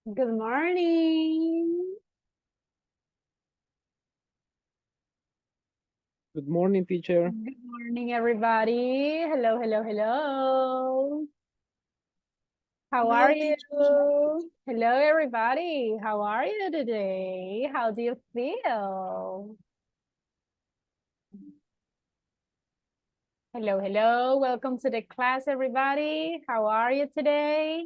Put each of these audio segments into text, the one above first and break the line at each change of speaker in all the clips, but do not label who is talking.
Good morning.
Good morning, teacher.
Good morning, everybody. Hello, hello, hello. How are you? Hello, everybody. How are you today? How do you feel? Hello, hello. Welcome to the class, everybody. How are you today?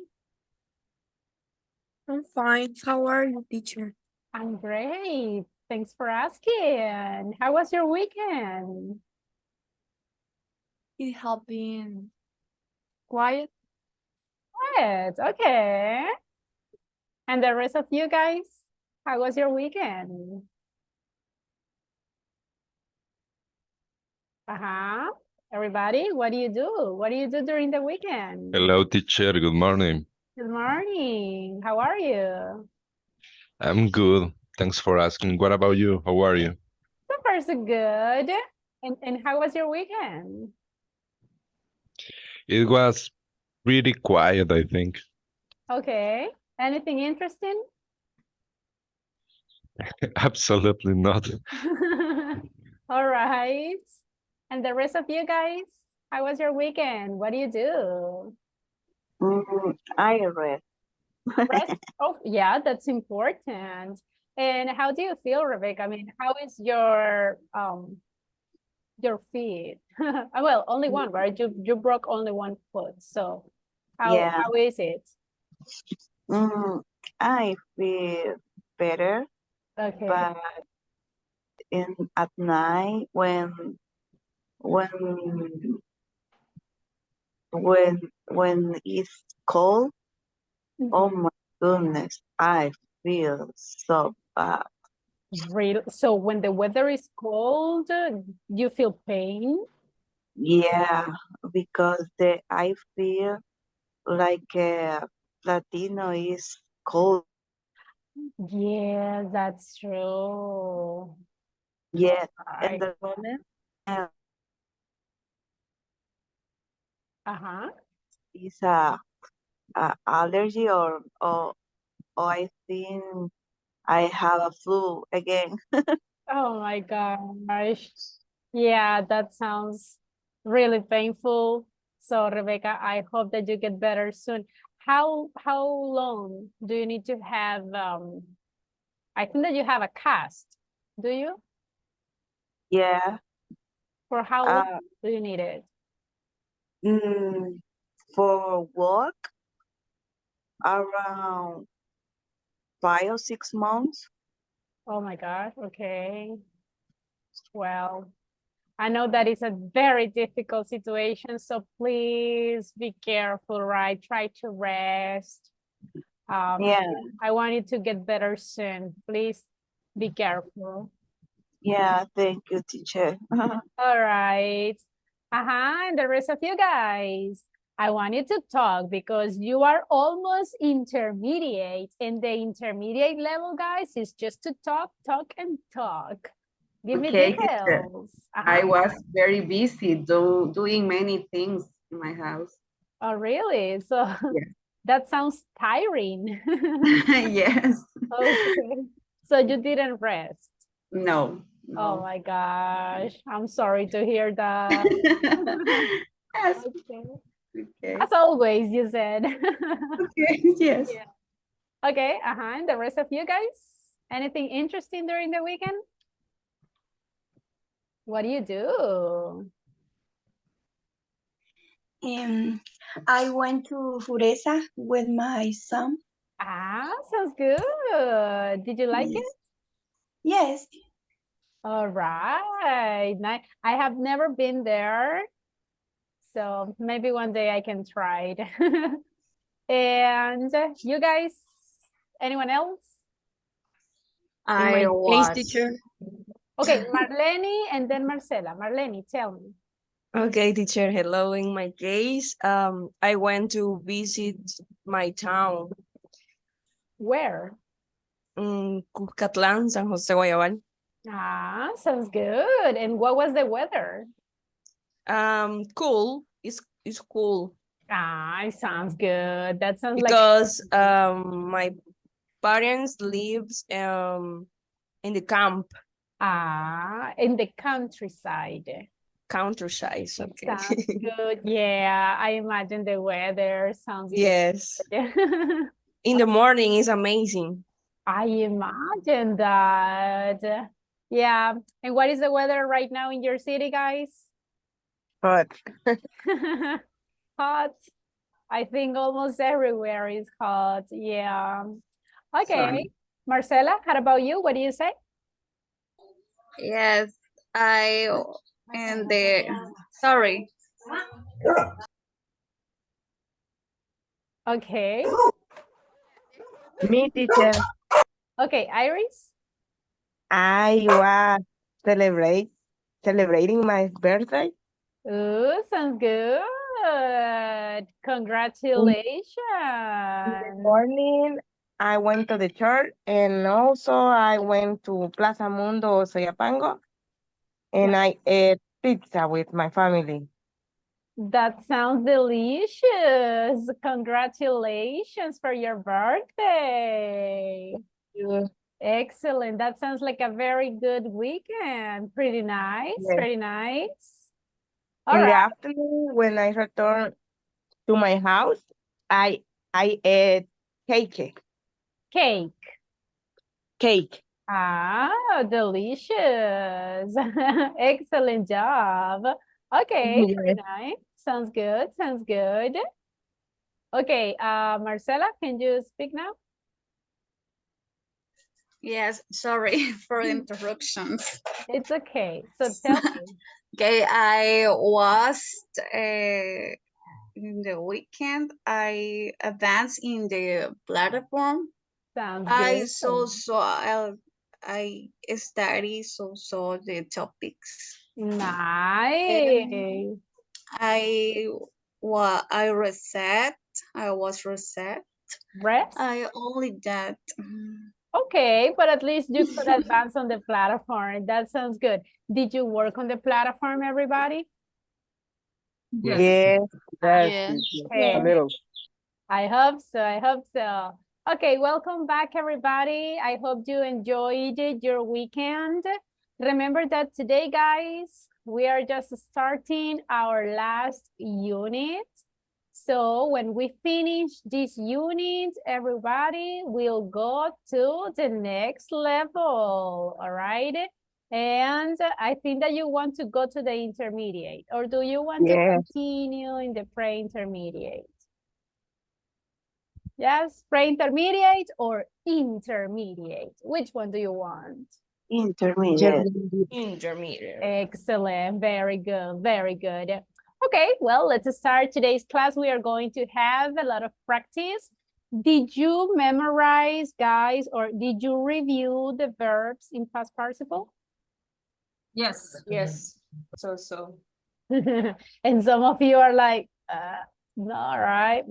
I'm fine. How are you, teacher?
I'm great. Thanks for asking. How was your weekend?
It has been quiet.
Good. Okay. And the rest of you guys, how was your weekend? Everybody, what do you do? What do you do during the weekend?
Hello, teacher. Good morning.
Good morning. How are you?
I'm good. Thanks for asking. What about you? How are you?
So far, so good. And how was your weekend?
It was pretty quiet, I think.
Okay. Anything interesting?
Absolutely not.
All right. And the rest of you guys, how was your weekend? What do you do?
I read.
Rest? Oh, yeah, that's important. And how do you feel, Rebecca? I mean, how is your feet? Well, only one, right? You broke only one foot. So
Yeah.
how is it?
I feel better,
Okay.
but at night when when it's cold, oh my goodness, I feel so bad.
Real. So when the weather is cold, you feel pain?
Yeah, because I feel like Latino is cold.
Yeah, that's true.
Yeah,
Right.
and the moment is a allergy or I think I have a flu again.
Oh my gosh. Yeah, that sounds really painful. So Rebecca, I hope that you get better soon. How long do you need to have I think that you have a cast, do you?
Yeah.
For how long do you need it?
For work, around 5 or 6 months.
Oh my God, okay. Well, I know that is a very difficult situation, so please be careful, right? Try to rest.
Yeah.
I want you to get better soon. Please be careful.
Yeah, thank you, teacher.
All right. And the rest of you guys, I want you to talk because you are almost intermediate. And the intermediate level, guys, is just to talk, talk, and talk. Give me
Okay, teacher.
details.
I was very busy doing many things in my house.
Oh, really? So
Yes.
that sounds tiring.
Yes.
Okay. So you didn't rest.
No.
Oh my gosh. I'm sorry to hear that.
Yes.
Okay.
Okay.
As always, you said.
Okay. Yes.
Yeah. Okay. And the rest of you guys, anything interesting during the weekend? What do you do?
I went to Fureza with my son.
Sounds good. Did you like it?
Yes.
All right. Nice. I have never been there, so maybe one day I can try it. And you guys, anyone else?
I was. Teacher.
Okay, Marlene and then Marcela. Marlene, tell me.
Okay, teacher. Hello. In my case, I went to visit my town.
Where?
Cuscatlán, San José Guayabal.
Sounds good. And what was the weather?
Cool. It's cool.
It sounds good. That sounds
Because
like
my parents lives in the camp,
In the countryside.
countryside. Okay.
Sounds good. Yeah, I imagine the weather sounds
Yes.
good.
In the morning is amazing.
I imagine that. Yeah. And what is the weather right now in your city, guys?
Hot.
Hot. I think almost everywhere is hot. Yeah. Okay.
Sunny.
Marcela, how about you? What do you say?
Yes, I and the sorry.
Okay.
Me, teacher.
Okay, Iris?
I was celebrating my birthday.
Ooh, sounds good.
In the
Congratulations.
morning, I went to the church and also I went to Plaza Mundo, Soyapango, and I ate pizza with my family.
That sounds delicious. Congratulations for your birthday.
Yeah.
Excellent. That sounds like a very good weekend. Pretty nice.
Yes.
Pretty nice. All
In the
right.
afternoon, when I returned to my house, I ate cake.
Cake.
Cake.
Ah, delicious. Excellent job. Okay,
Yes.
very nice. Sounds good. Sounds good. Okay, Marcela, can you speak now?
Yes, sorry for the interruptions.
It's okay. So tell me.
Okay, I was in the weekend. I advanced in the platform.
Sounds
I
good.
I study so the topics.
Nice.
I was reset.
Rest?
I only that.
Okay, but at least you could advance on the platform. That sounds good. Did you work on the platform, everybody?
Yes.
Yes.
Okay.
A little.
I hope so. I hope so. Okay, welcome back, everybody. I hope you enjoyed your weekend. Remember that today, guys, we are just starting our last unit. So when we finish this unit, everybody will go to the next level, all right? And I think that you want to go to the intermediate, or do you want to
Yes.
continue in the pre-intermediate? Yes, pre-intermediate or intermediate? Which one do you want?
Intermediate.
Intermediate.
Excellent, very good, very good. Okay, well, let's start today's class. We are going to have a lot of practice. Did you memorize, guys, or did you review the verbs in past participle?
Yes.
Yes. So.
And some of you are like, no, right?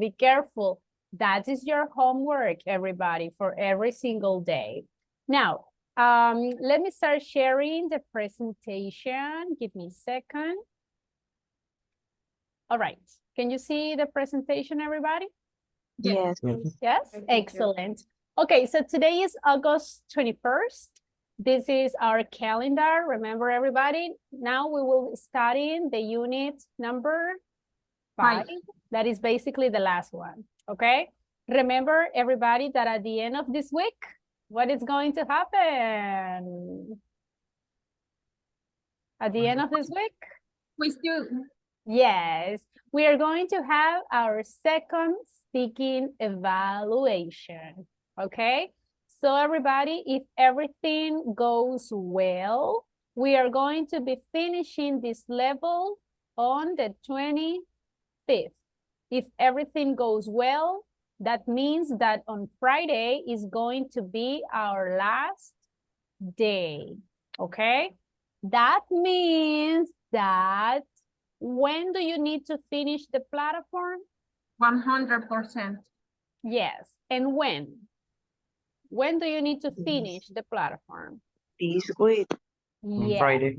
Be careful. That is your homework, everybody, for every single day. Now, let me start sharing the presentation. Give me a second. All right. Can you see the presentation, everybody?
Yes.
Yes, excellent. Okay, so today is August 21st. This is our calendar. Remember, everybody, now we will be studying the unit number 5. That is basically the last one, okay? Remember, everybody, that at the end of this week, what is going to happen? At the end of this week?
We still.
Yes, we are going to have our second speaking evaluation, okay? So everybody, if everything goes well, we are going to be finishing this level on the 25th. If everything goes well, that means that on Friday is going to be our last day, okay? That means that when do you need to finish the platform?
100%.
Yes, and when? When do you need to finish the platform?
This week.
Yeah,
Friday.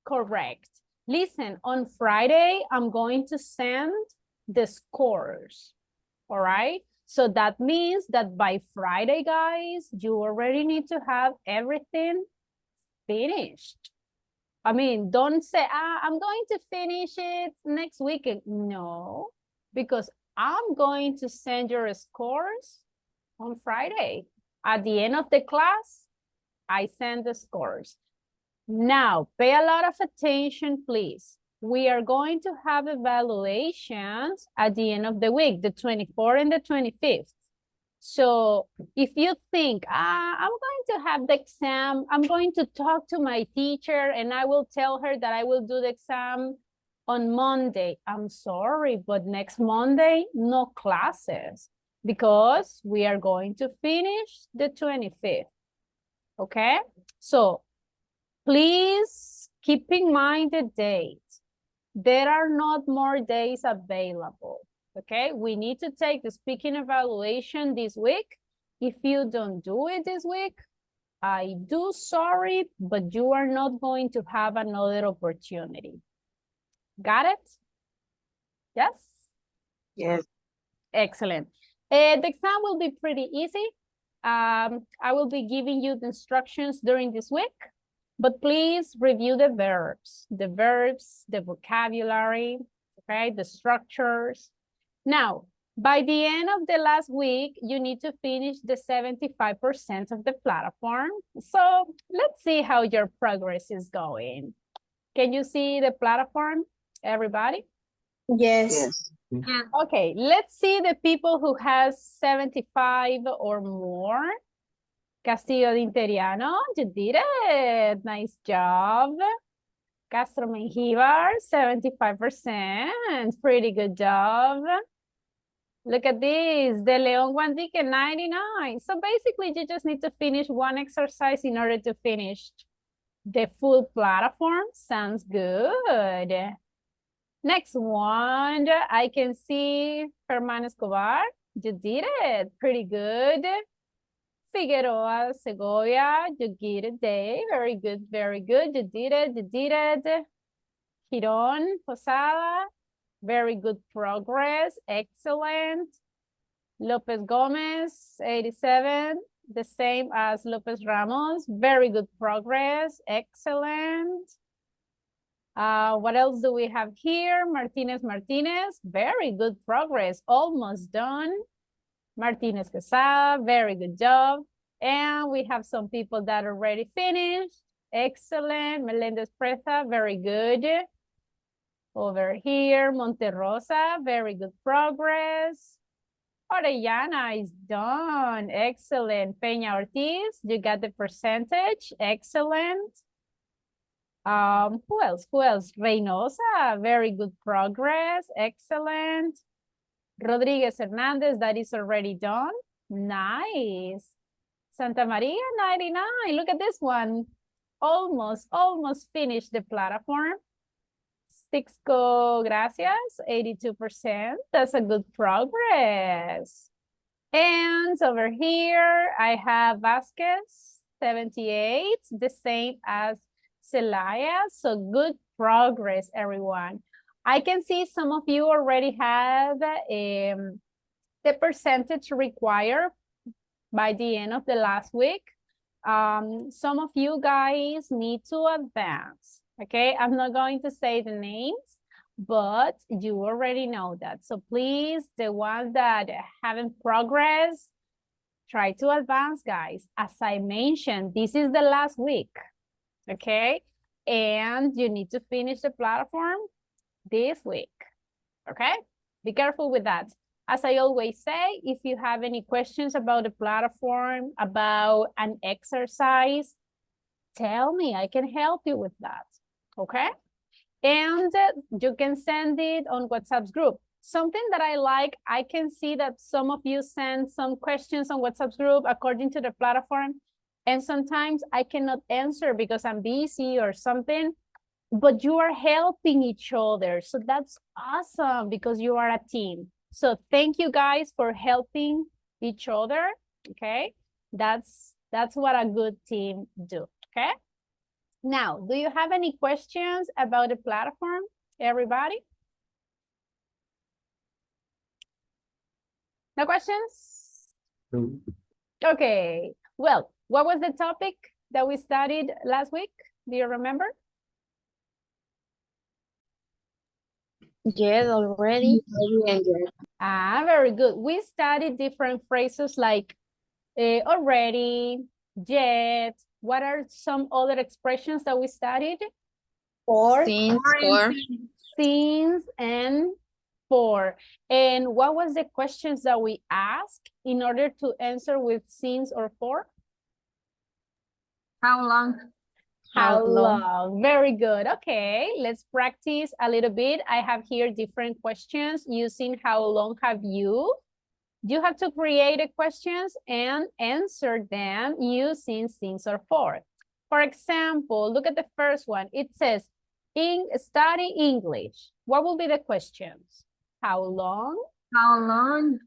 correct. Listen, on Friday, I'm going to send the scores, all right? So that means that by Friday, guys, you already need to have everything finished. I mean, don't say, I'm going to finish it next weekend. No, because I'm going to send your scores on Friday. At the end of the class, I send the scores. Now, pay a lot of attention, please. We are going to have evaluations at the end of the week, the 24th and the 25th. So if you think, I'm going to have the exam, I'm going to talk to my teacher and I will tell her that I will do the exam on Monday. I'm sorry, but next Monday, no classes because we are going to finish the 25th. Okay, so please keep in mind the date. There are not more days available. Okay, we need to take the speaking evaluation this week. If you don't do it this week, I do sorry, but you are not going to have another opportunity. Got it? Yes?
Yes.
Excellent. The exam will be pretty easy. I will be giving you the instructions during this week, but please review the verbs, the vocabulary, okay, the structures. Now, by the end of the last week, you need to finish the 75% of the platform. So let's see how your progress is going. Can you see the platform, everybody?
Yes.
Yes.
Okay, let's see the people who has 75 or more. Castillo de Interiano, you did it. Nice job. Castro Menjivar, 75%. Pretty good job. Look at this. De Leon Guandique, 99. So basically, you just need to finish one exercise in order to finish the full platform. Sounds good. Next one, I can see Herman Escobar. You did it. Pretty good. Figueroa Segovia, you get it there. Very good, very good. You did it, you did it. Giron Posada, very good progress. Excellent. Lopez Gomez, 87. The same as Lopez Ramos. Very good progress. Excellent. What else do we have here? Martinez, very good progress. Almost done. Martinez Quesada, very good job. And we have some people that already finished. Excellent. Melendez Presa, very good. Over here, Monterrosa, very good progress. Orellana is done. Excellent. Peña Ortiz, you got the percentage. Excellent. Who else? Reynosa, very good progress. Excellent. Rodriguez Hernandez, that is already done. Nice. Santa Maria, 99. Look at this one. Almost finished the platform. Sixco Gracias, 82%. That's a good progress. And over here, I have Vasquez, 78. The same as Celaya. So good progress, everyone. I can see some of you already have the percentage required by the end of the last week. Some of you guys need to advance, okay? I'm not going to say the names, but you already know that. So please, the ones that haven't progressed, try to advance, guys. As I mentioned, this is the last week, okay? And you need to finish the platform this week, okay? Be careful with that. As I always say, if you have any questions about the platform, about an exercise, tell me, I can help you with that, okay? And you can send it on WhatsApp's group. Something that I like, I can see that some of you send some questions on WhatsApp's group according to the platform, and sometimes I cannot answer because I'm busy or something, but you are helping each other. So that's awesome because you are a team. So thank you guys for helping each other, okay? That's what a good team do, okay? Now, do you have any questions about the platform, everybody? No questions? Okay. Well, what was the topic that we studied last week? Do you remember?
Yes, already.
Ah, very good. We studied different phrases like already, yet. What are some other expressions that we studied?
For
Since and for. And what was the questions that we asked in order to answer with since or for?
How long?
How long? Very good. Okay, let's practice a little bit. I have here different questions using how long have you? You have to create a questions and answer them using since or for. For example, look at the first one. It says, study English. What will be the questions? How long?
How long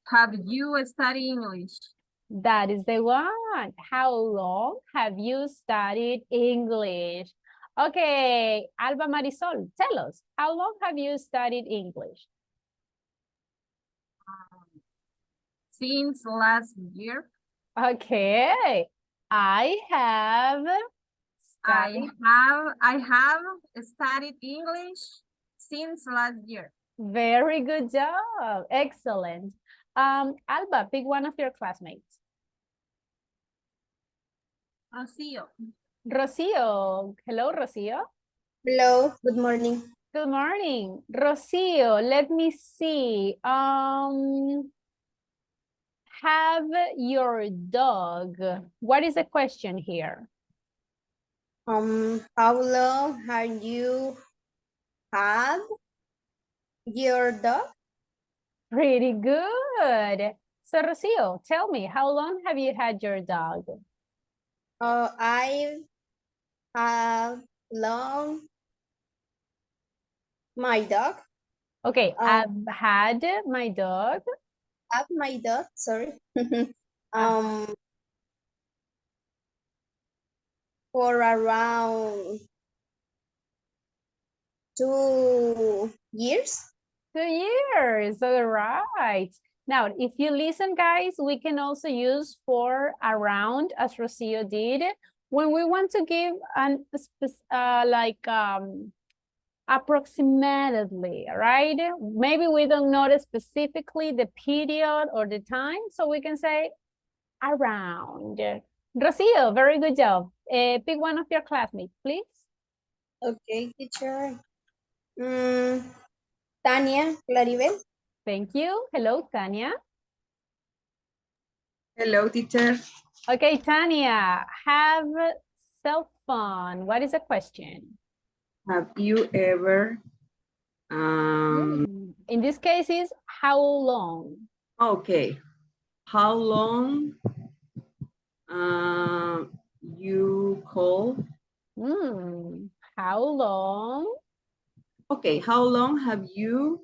have you studied English?
That is the one. How long have you studied English? Okay, Alba Marisol, tell us, how long have you studied English?
Since last year.
Okay, I have studied.
I have studied English since last year.
Very good job. Excellent. Alba, pick one of your classmates.
Rocío.
Rocio. Hello, Rocio.
Hello, good morning.
Good morning. Rocio, let me see. Have your dog. What is the question here?
How long have you had your dog?
Pretty good. So, Rocio, tell me, how long have you had your dog?
I have long my dog.
Okay, I've had my dog.
Have my dog, sorry. For around 2 years.
2 years, all right. Now, if you listen, guys, we can also use for around, as Rocio did, when we want to give an approximately, right? Maybe we don't notice specifically the period or the time, so we can say around. Rocio, very good job. Pick one of your classmates, please.
Okay, teacher. Tania Claribel.
Thank you. Hello, Tania.
Hello, teacher.
Okay, Tania, have cell phone. What is the question?
Have you ever,
In this case is how long?
okay, how long you call?
How long?
Okay, how long have you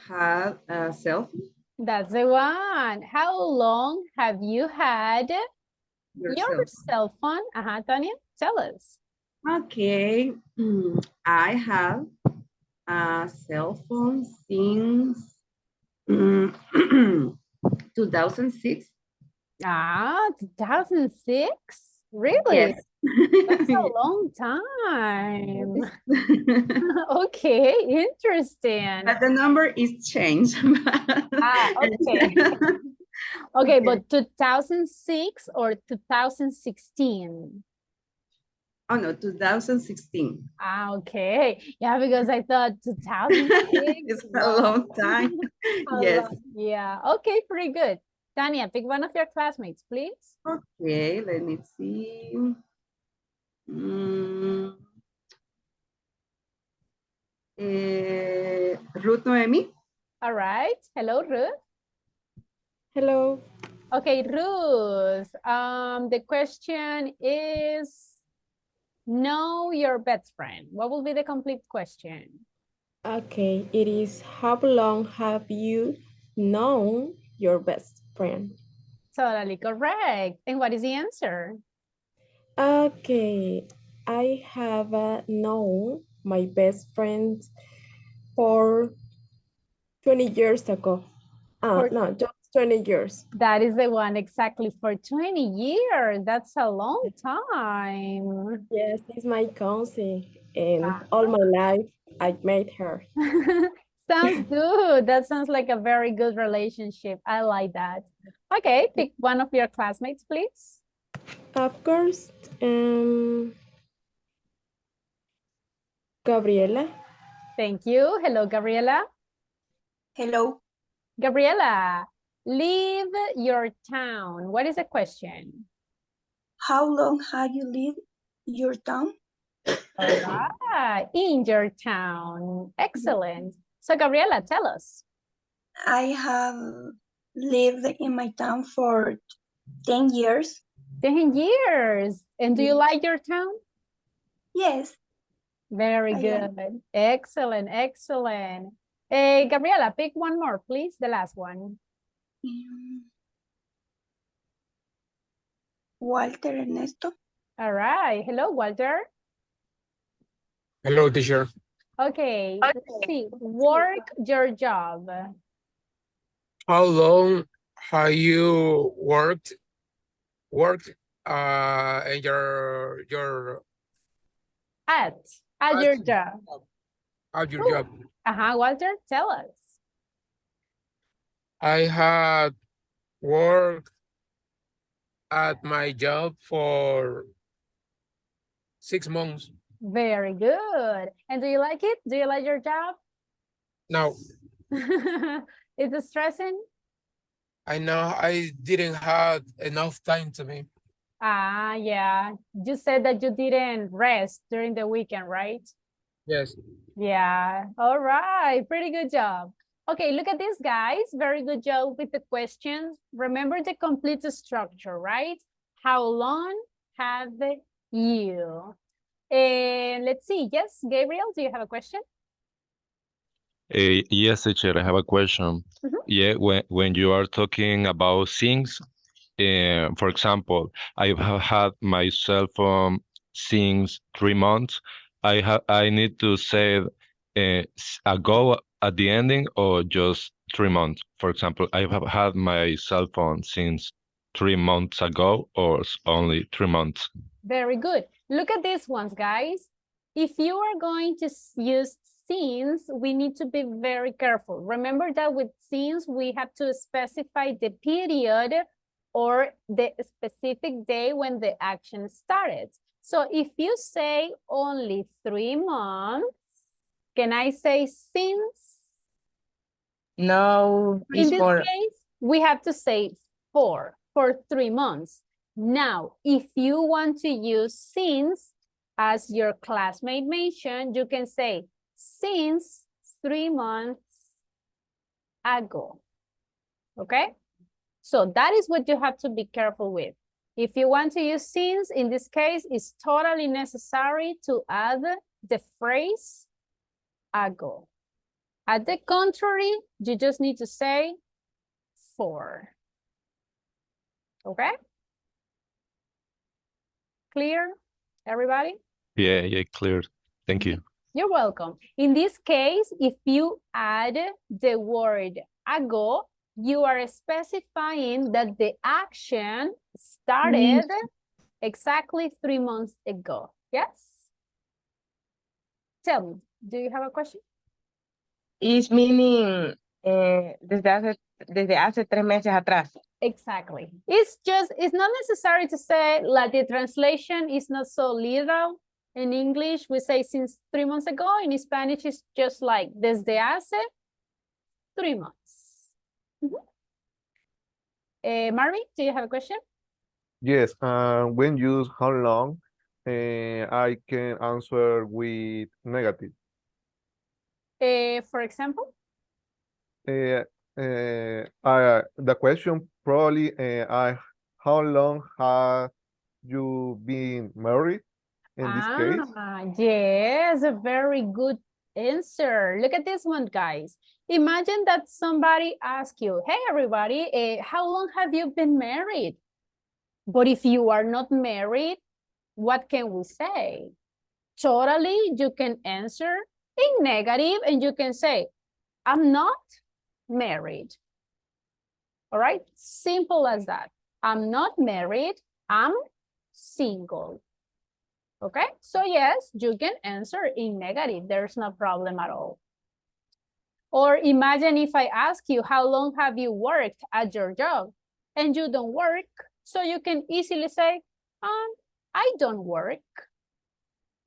had a cell phone?
That's the one. How long have you had your cell phone? Tania, tell us.
Okay, I have a cell phone since 2006.
2006? Really?
Yes.
That's a long time. Okay, interesting.
But the number is changed.
Okay. Okay, but 2006 or 2016?
Oh no, 2016.
Okay. Yeah, because I thought 2006.
It's a long time. Yes.
Yeah, okay, pretty good. Tania, pick one of your classmates, please.
Okay, let me see. Ruth Noemi.
All right. Hello, Ruth.
Hello.
Okay, Ruth. The question is, know your best friend. What will be the complete question?
Okay, it is how long have you known your best friend?
Totally correct. And what is the answer?
Okay, I have known my best friend for 20 years ago.
For-
No, just 20 years.
That is the one exactly for 20 years. That's a long time.
Yes, it's my cousin, and all my life I met her.
Sounds good. That sounds like a very good relationship. I like that. Okay, pick one of your classmates, please.
Of course, Gabriela.
Thank you. Hello, Gabriela.
Hello.
Gabriela, leave your town. What is the question?
How long have you lived your town?
All right, in your town. Excellent. So, Gabriela, tell us.
I have lived in my town for 10 years.
10 years. And do you like your town?
Yes.
Very
I
good.
am.
Excellent, excellent. Hey, Gabriela, pick one more, please. The last one.
Walter Ernesto.
All right. Hello, Walter.
Hello, teacher.
Okay, let's see. Work your job.
How long have you worked in your
At your job.
at your job?
Walter, tell us.
I had worked at my job for 6 months.
Very good. And do you like it? Do you like your job?
Now,
Is it stressing?
I know I didn't have enough time to me.
Yeah. You said that you didn't rest during the weekend, right?
Yes.
Yeah. All right. Pretty good job. Okay, look at this, guys. Very good job with the questions. Remember the complete structure, right? How long have you? And let's see. Yes, Gabriel, do you have a question?
Yes, teacher, I have a question.
Mhm.
Yeah, when you are talking about things, for example, I have had my cell phone since 3 months. I need to say ago at the ending or just 3 months. For example, I have had my cell phone since 3 months ago or only 3 months.
Very good. Look at these ones, guys. If you are going to use since, we need to be very careful. Remember that with since, we have to specify the period or the specific day when the action started. So if you say only 3 months, can I say since?
No,
In
it's
this
for
case, we have to say for 3 months. Now, if you want to use since, as your classmate mentioned, you can say since 3 months ago. Okay? So that is what you have to be careful with. If you want to use since, in this case, it's totally necessary to add the phrase ago. At the contrary, you just need to say for. Okay? Clear, everybody?
Yeah, clear. Thank you.
You're welcome. In this case, if you add the word ago, you are specifying that the action started exactly 3 months ago. Yes? Tell me, do you have a question?
is meaning desde hace 3 meses atrás.
Exactly. It's not necessary to say like the translation is not so literal. In English, we say since 3 months ago. In Spanish, it's just like desde hace 3 months. Marvin, do you have a question?
Yes, when used how long, I can answer with negative.
For example?
The question probably, how long have you been married in this case?
Yes, a very good answer. Look at this one, guys. Imagine that somebody asks you, hey, everybody, how long have you been married? But if you are not married, what can we say? totally, you can answer in negative and you can say, I'm not married. All right, simple as that. I'm not married, I'm single. Okay, so yes, you can answer in negative. There's no problem at all. Or imagine if I ask you, how long have you worked at your job? And you don't work, so you can easily say, I don't work.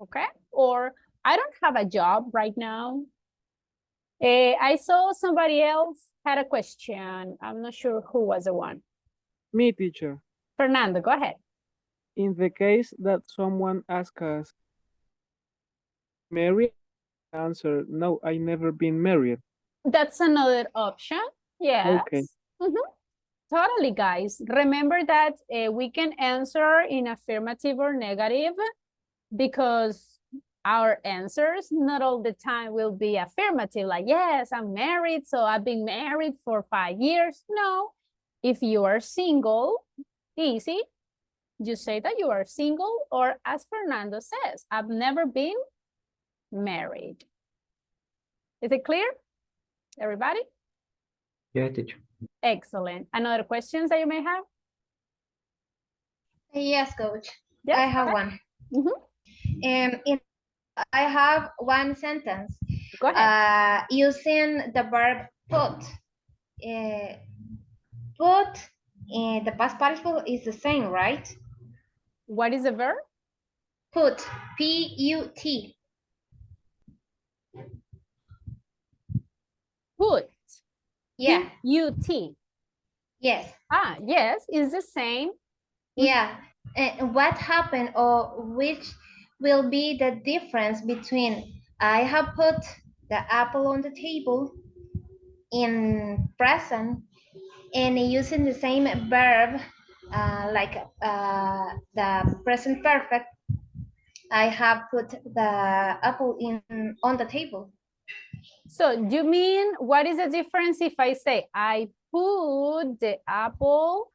Okay, or I don't have a job right now. I saw somebody else had a question. I'm not sure who was the one.
Me, teacher.
Fernando, go ahead.
In the case that someone asks us, married, answer, no, I never been married.
That's another option. Yes.
Okay.
Totally, guys. Remember that we can answer in affirmative or negative because our answers not all the time will be affirmative, like, yes, I'm married, so I've been married for 5 years. No, if you are single, easy. You say that you are single, or as Fernando says, I've never been married. Is it clear, everybody?
Yeah, teacher.
Excellent. Another questions that you may have?
Yes, coach.
Yes,
I have
okay.
one. I have one sentence.
Go ahead.
Using the verb put. Put in the past participle is the same, right?
What is the verb?
Put. P-U-T.
Put.
Yeah.
P-U-T.
Yes.
Yes, it's the same.
Yeah. And what happened, or which will be the difference between I have put the apple on the table in present and using the same verb like the present perfect, I have put the apple on the table.
So you mean, what is the difference if I say, I put the apple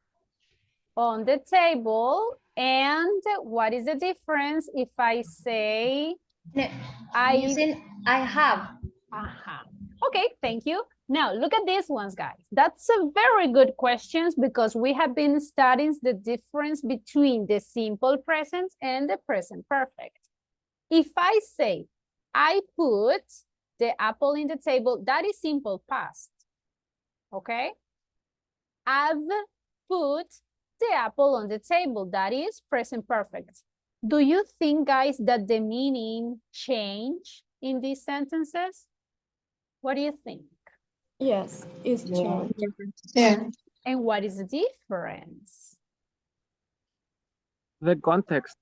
on the table, and what is the difference if I say,
using I have.
Okay, thank you. Now look at these ones, guys. That's a very good question because we have been studying the difference between the simple present and the present perfect. If I say, I put the apple in the table, that is simple past, okay? I've put the apple on the table, that is present perfect. Do you think, guys, that the meaning change in these sentences? What do you think?
Yes, it's changed.
Yeah.
And what is the difference?
The context.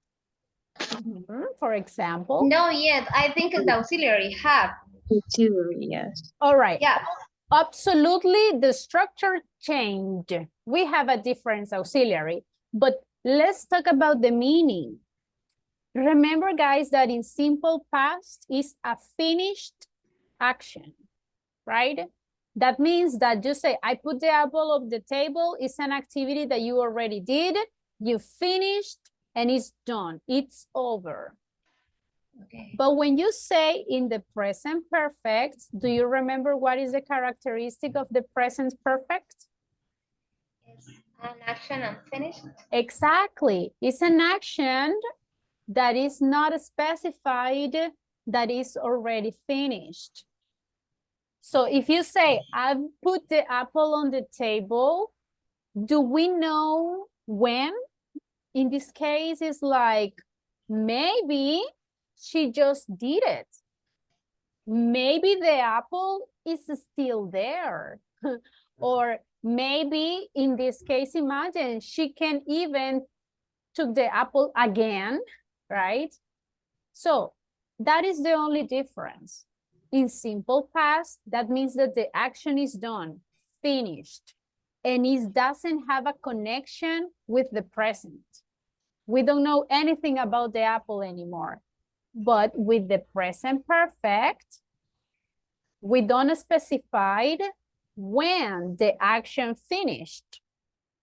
For example?
No, yet. I think it's the auxiliary have.
Auxiliary, yes.
All right.
Yeah.
Absolutely, the structure changed. We have a different auxiliary, but let's talk about the meaning. Remember, guys, that in simple past is a finished action, right? That means that you say, I put the apple on the table. It's an activity that you already did. You finished and it's done. It's over.
Okay.
But when you say in the present perfect, do you remember what is the characteristic of the present perfect?
It's an action unfinished.
Exactly. It's an action that is not specified, that is already finished. So if you say, I've put the apple on the table, do we know when? In this case, it's like, maybe she just did it. Maybe the apple is still there. Or maybe in this case, imagine she can even took the apple again, right? So that is the only difference. In simple past, that means that the action is done, finished, and it doesn't have a connection with the present. We don't know anything about the apple anymore. But with the present perfect, we don't specify when the action finished.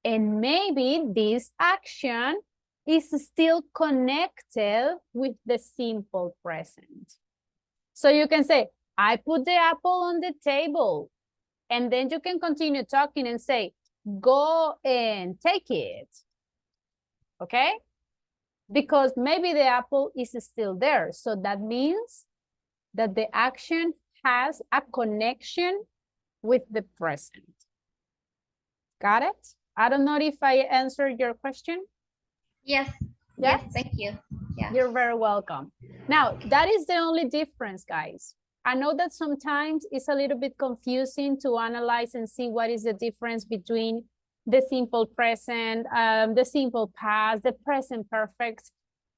And maybe this action is still connected with the simple present. So you can say, I put the apple on the table. And then you can continue talking and say, go and take it. Okay? Because maybe the apple is still there. So that means that the action has a connection with the present. Got it? I don't know if I answered your question.
Yes.
Yes,
Yes, thank you. Yeah.
You're very welcome. Now, that is the only difference, guys. I know that sometimes it's a little bit confusing to analyze and see what is the difference between the simple present, the simple past, the present perfect,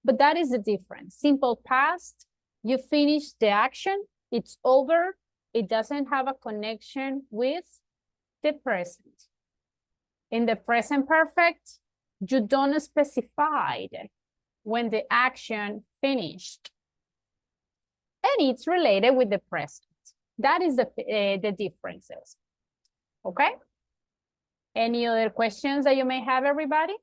but that is the difference. Simple past, you finish the action, it's over, it doesn't have a connection with the present. In the present perfect, you don't specify when the action finished. And it's related with the present. That is the differences. Okay? Any other questions that you may have, everybody?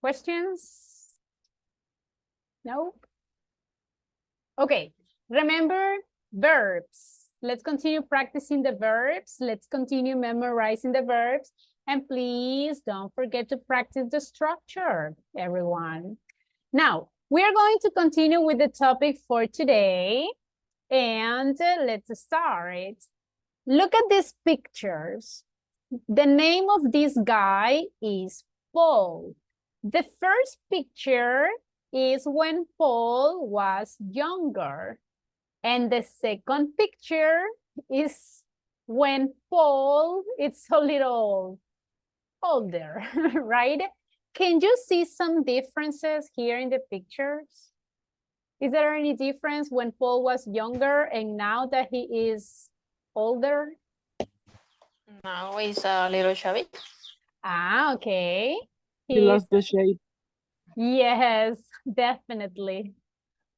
Questions? No? Okay, remember verbs. Let's continue practicing the verbs. Let's continue memorizing the verbs. And please don't forget to practice the structure, everyone. Now, we are going to continue with the topic for today. And let's start. Look at these pictures. The name of this guy is Paul. The first picture is when Paul was younger. And the second picture is when Paul is a little older, right? Can you see some differences here in the pictures? Is there any difference when Paul was younger and now that he is older?
Now he's a little chubby.
Ah, okay.
He lost the shape.
Yes, definitely.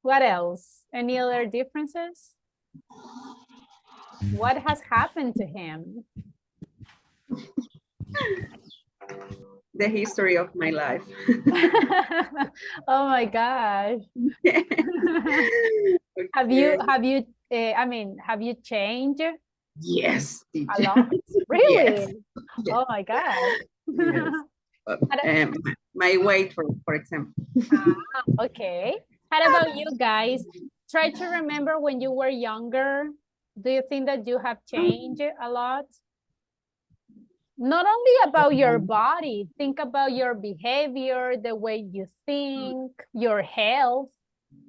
What else? Any other differences? What has happened to him?
The history of my life.
Oh my gosh.
Okay.
Have you changed
Yes.
a lot? Really?
Yes. Yes.
Oh my God.
Yes. My weight, for example.
Okay. How about you guys? Try to remember when you were younger. Do you think that you have changed a lot? Not only about your body, think about your behavior, the way you think, your health.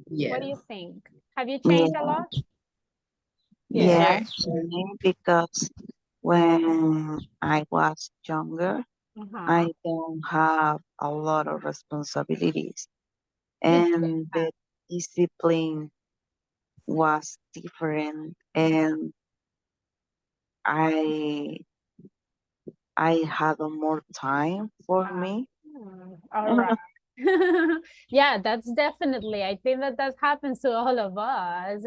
Yes.
What do you think? Have you changed a lot?
Yes, because when I was younger, I don't have a lot of responsibilities, and the discipline was different, and I had more time for me.
All right. Yeah, that's definitely, I think that happens to all of us.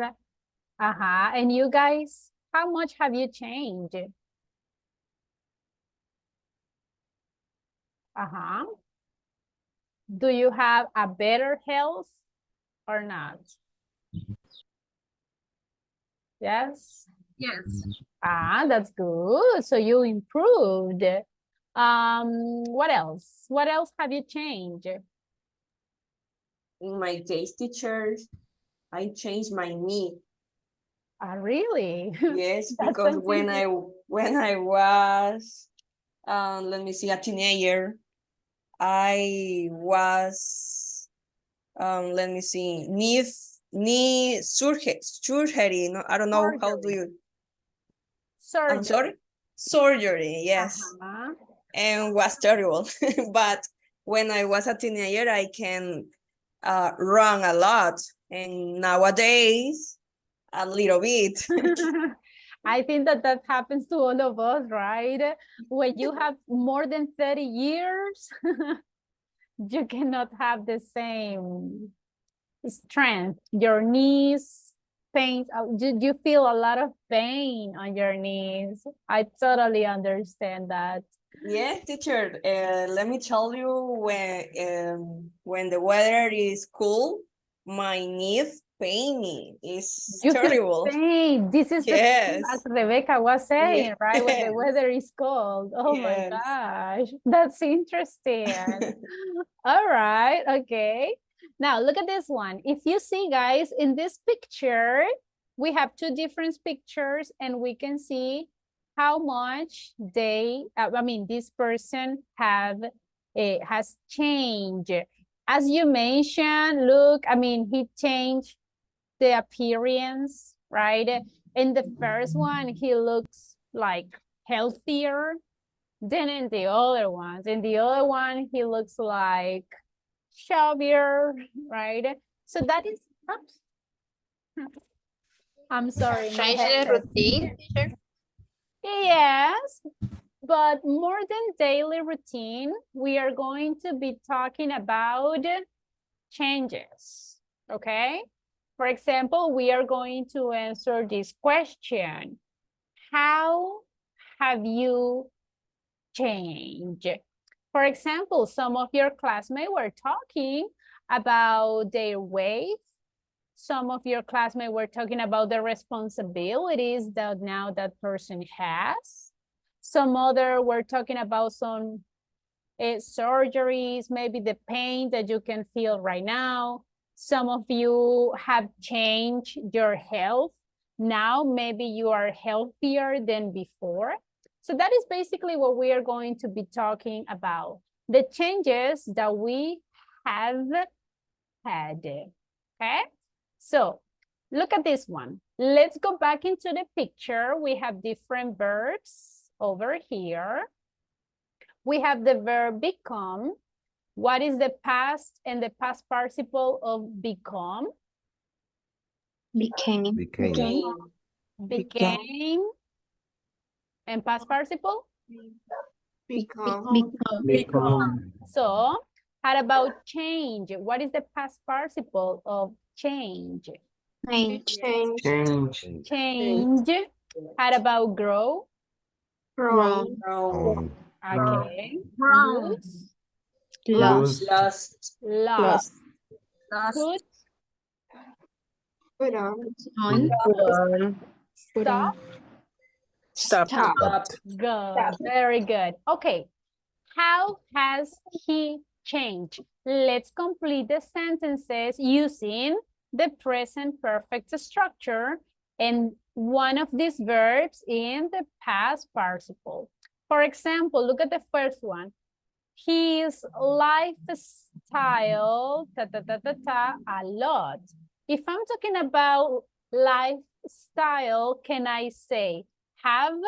And you guys, how much have you changed? Do you have a better health or not? Yes?
Yes.
That's good. So you improved. What else? What else have you changed?
In my case, teachers, I changed my knee.
Really?
Yes, because when I was, let me see, a teenager, I was, let me see, knee surgery. No, I don't know how do you.
Surgery.
I'm sorry. Surgery, yes. And was terrible. But when I was a teenager, I can run a lot, and nowadays a little bit.
I think that happens to all of us, right? When you have more than 30 years, you cannot have the same strength. Your knees pain. You feel a lot of pain on your knees. I totally understand that.
Yes, teacher. Let me tell you, when the weather is cool, my knees pain me. It's
You feel
terrible.
pain. This is the same as
Yes.
Rebecca was saying, right? When the
Yes.
weather is cold. Oh my
Yes.
gosh, that's interesting. All right, okay. Now look at this one. If you see, guys, in this picture, we have two different pictures and we can see how much this person has changed. As you mentioned, look, he changed the appearance, right? In the first one, he looks like healthier than in the other ones. In the other one, he looks like chubbier, right? So that is, oops. I'm sorry, my
Change the
headset.
routine, teacher.
Yes, but more than daily routine, we are going to be talking about changes, okay? For example, we are going to answer this question. How have you changed? For example, some of your classmates were talking about their weight. Some of your classmates were talking about the responsibilities that now that person has. Some other were talking about some surgeries, maybe the pain that you can feel right now. Some of you have changed your health. Now maybe you are healthier than before. So that is basically what we are going to be talking about. The changes that we have had, okay? So look at this one. Let's go back into the picture. We have different verbs over here. We have the verb become. What is the past and the past participle of become?
Became.
Became. And past participle?
Become.
So, how about change? What is the past participle of change? Change. How about grow?
Grown.
Okay.
Grown.
Lose.
Lost.
Lost. Put.
Put on.
Stop.
Stop.
Good. Very good. Okay. How has he changed? Let's complete the sentences using the present perfect structure and one of these verbs in the past participle. For example, look at the first one. His lifestyle, a lot. If I'm talking about lifestyle, can I say have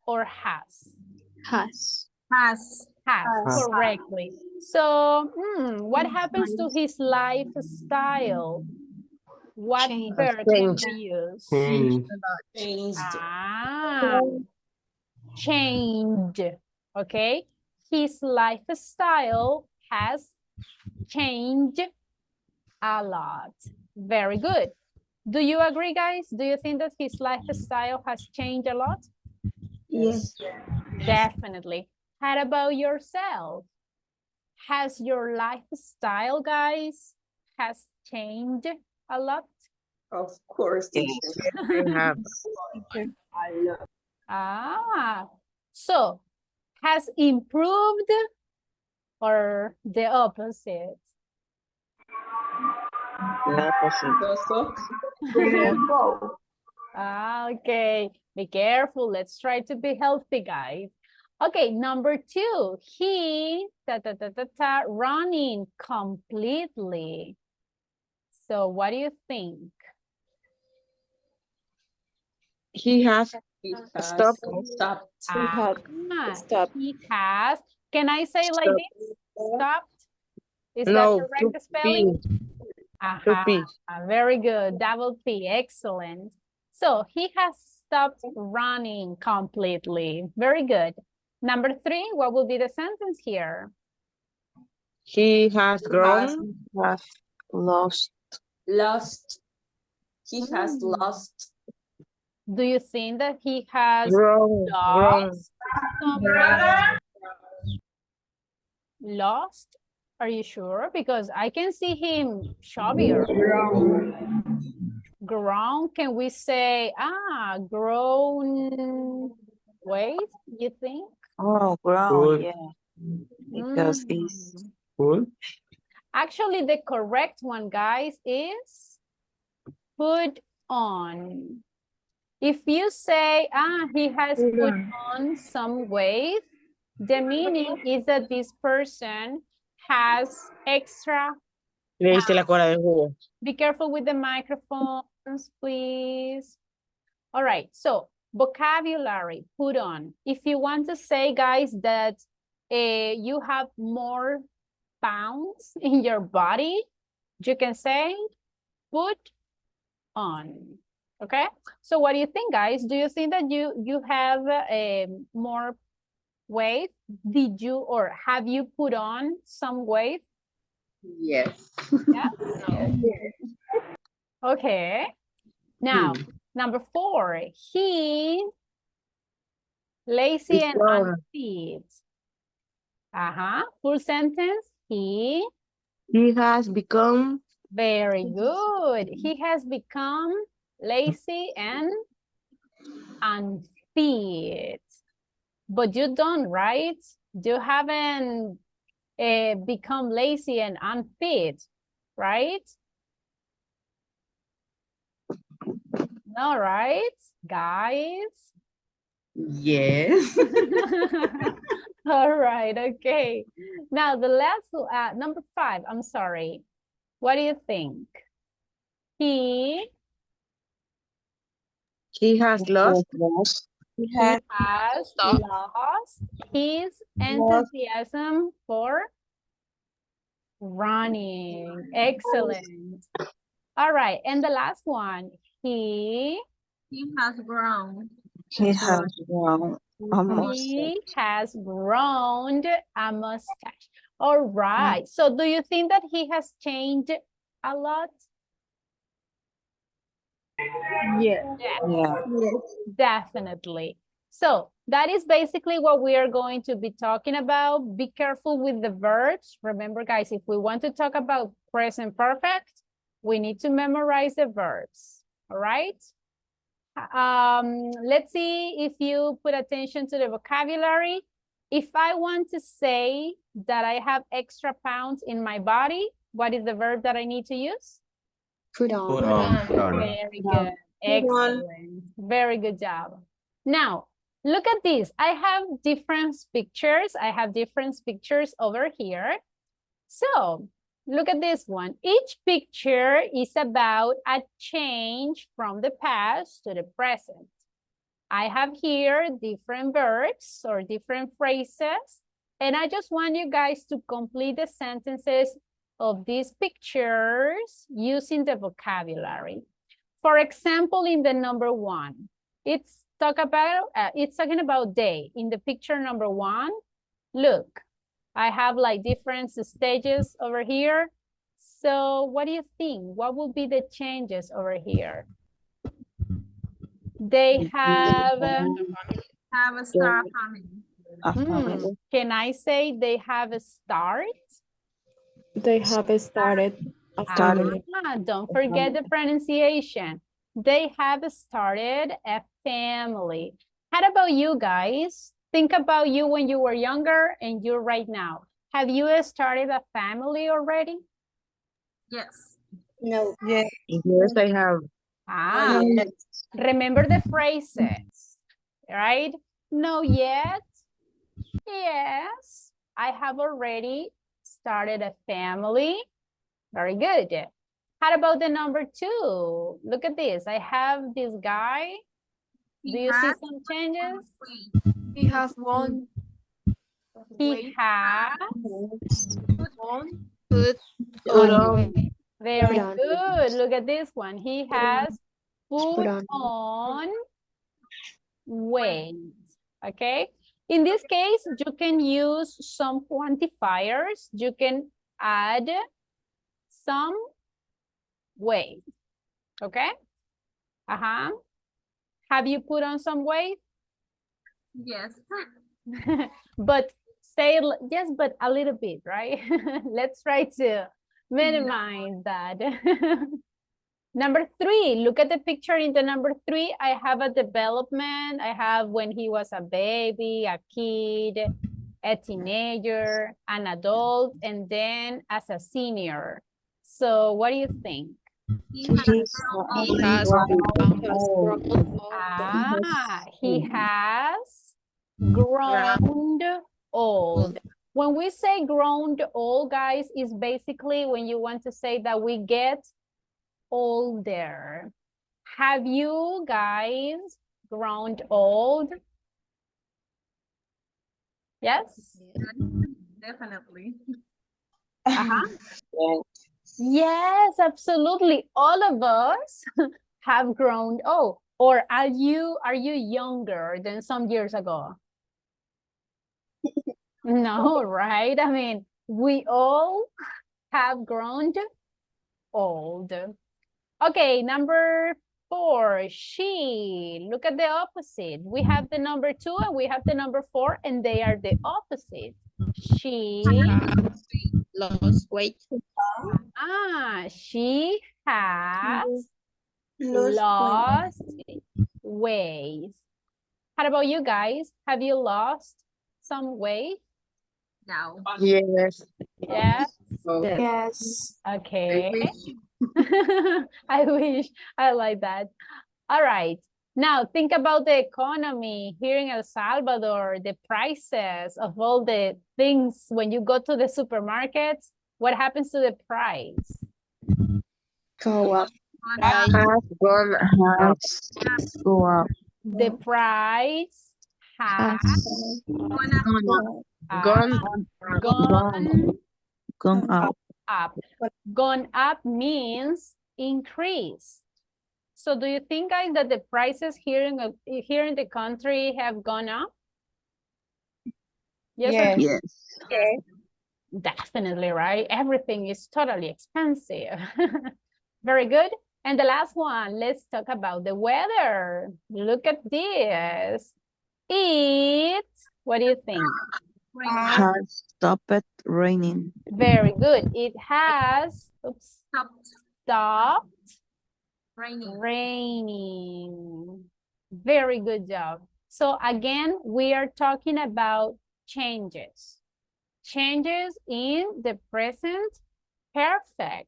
or has?
Has.
Has.
Correctly. So, what happens to his lifestyle? What verb can we use? Change. Okay. His lifestyle has changed a lot. Very good. Do you agree, guys? Do you think that his lifestyle has changed a lot?
Yes.
Definitely. How about yourself? Has your lifestyle, guys, has changed a lot?
Of course, teacher.
So has improved or the opposite? Okay, be careful. Let's try to be healthy, guys. Okay, number 2, he running completely. So what do you think?
He has stopped.
He has. Can I say like this? Stopped? Is
No,
that correct spelling?
P.
Very good. Double P. Excellent. So he has stopped running completely. Very good. Number 3, what will be the sentence here?
He has grown.
Has lost.
He has lost.
Do you think that he has
Grown.
lost something? Lost? Are you sure? Because I can see him chubbier. Grown, can we say, grown weight, you think?
Oh, ground,
Food.
yeah. Because it's
Food.
Actually, the correct one, guys, is put on. If you say, he has put on some weight, the meaning is that this person has extra.
Le diste la cola del jugo.
Be careful with the microphones, please. All right, so vocabulary, put on. If you want to say, guys, that you have more pounds in your body, you can say put on. Okay, so what do you think, guys? Do you think that you have more weight? Did you or have you put on some weight?
Yes.
Yes. Okay. Now, number 4, he lazy and
Become.
unfit. Full sentence. He
has become.
very good. He has become lazy and unfit. But you don't, right? You haven't become lazy and unfit, right? No, right, guys?
Yes.
All right, okay. Now the last, number 5, I'm sorry. What do you think? He
has lost.
He has lost his enthusiasm for running. Excellent. All right, and the last one, he
has grown.
he has grown a mustache.
He has grown a mustache. All right. So do you think that he has changed a lot?
Yes.
Yeah.
Definitely. So that is basically what we are going to be talking about. Be careful with the verbs. Remember, guys, if we want to talk about present perfect, we need to memorize the verbs. All right. Let's see if you put attention to the vocabulary. If I want to say that I have extra pounds in my body, what is the verb that I need to use?
Put on.
Very good. Excellent. Very good job. Now, look at this. I have different pictures. I have different pictures over here. So look at this one. Each picture is about a change from the past to the present. I have here different verbs or different phrases, and I just want you guys to complete the sentences of these pictures using the vocabulary. For example, in the number 1, it's talking about day. In the picture number 1, look. I have like different stages over here. So what do you think? What will be the changes over here? They have
a star family.
Can I say they have a start?
They have started a family.
Don't forget the pronunciation. They have started a family. How about you guys? Think about you when you were younger and you right now. Have you started a family already?
Yes.
No.
Yes, I have.
Remember the phrases, right? No yet. Yes, I have already started a family. Very good. How about the number 2? Look at this. I have this guy. Do you see some changes?
He has won.
He has
Put
on. Very good. Look at this one. He has put on weight. Okay. In this case, you can use some quantifiers. You can add some weight. Okay. Have you put on some weight?
Yes.
But Say yes, but a little bit, right? Let's try to minimize that. Number 3, look at the picture in the number 3. I have a development. I have when he was a baby, a kid, a teenager, an adult, and then as a senior. So what do you think?
He has
Grown old. When we say grown old, guys, is basically when you want to say that we get older. Have you guys grown old? Yes?
Definitely.
Yes, absolutely. All of us have grown old. Or are you younger than some years ago? No, right? I mean, we all have grown old. Okay, number 4, she. Look at the opposite. We have the number 2 and we have the number 4, and they are the opposite. She
lost weight.
She has lost weight. How about you guys? Have you lost some weight?
No.
Yes.
Yes.
Yes.
Okay. I wish. I like that. All right. Now think about the economy here in El Salvador, the prices of all the things when you go to the supermarkets. What happens to the price?
go up.
Has
Go up.
The price has
Gone up.
up. Gone up means increase. So do you think, guys, that the prices here in the country have gone up? Yes.
Yes.
Yes.
Definitely, right? Everything is totally expensive. Very good. And the last one, let's talk about the weather. Look at this. What do you think?
Has stopped raining.
Very good. It has stopped raining. Very good job. So again, we are talking about changes. Changes in the present perfect.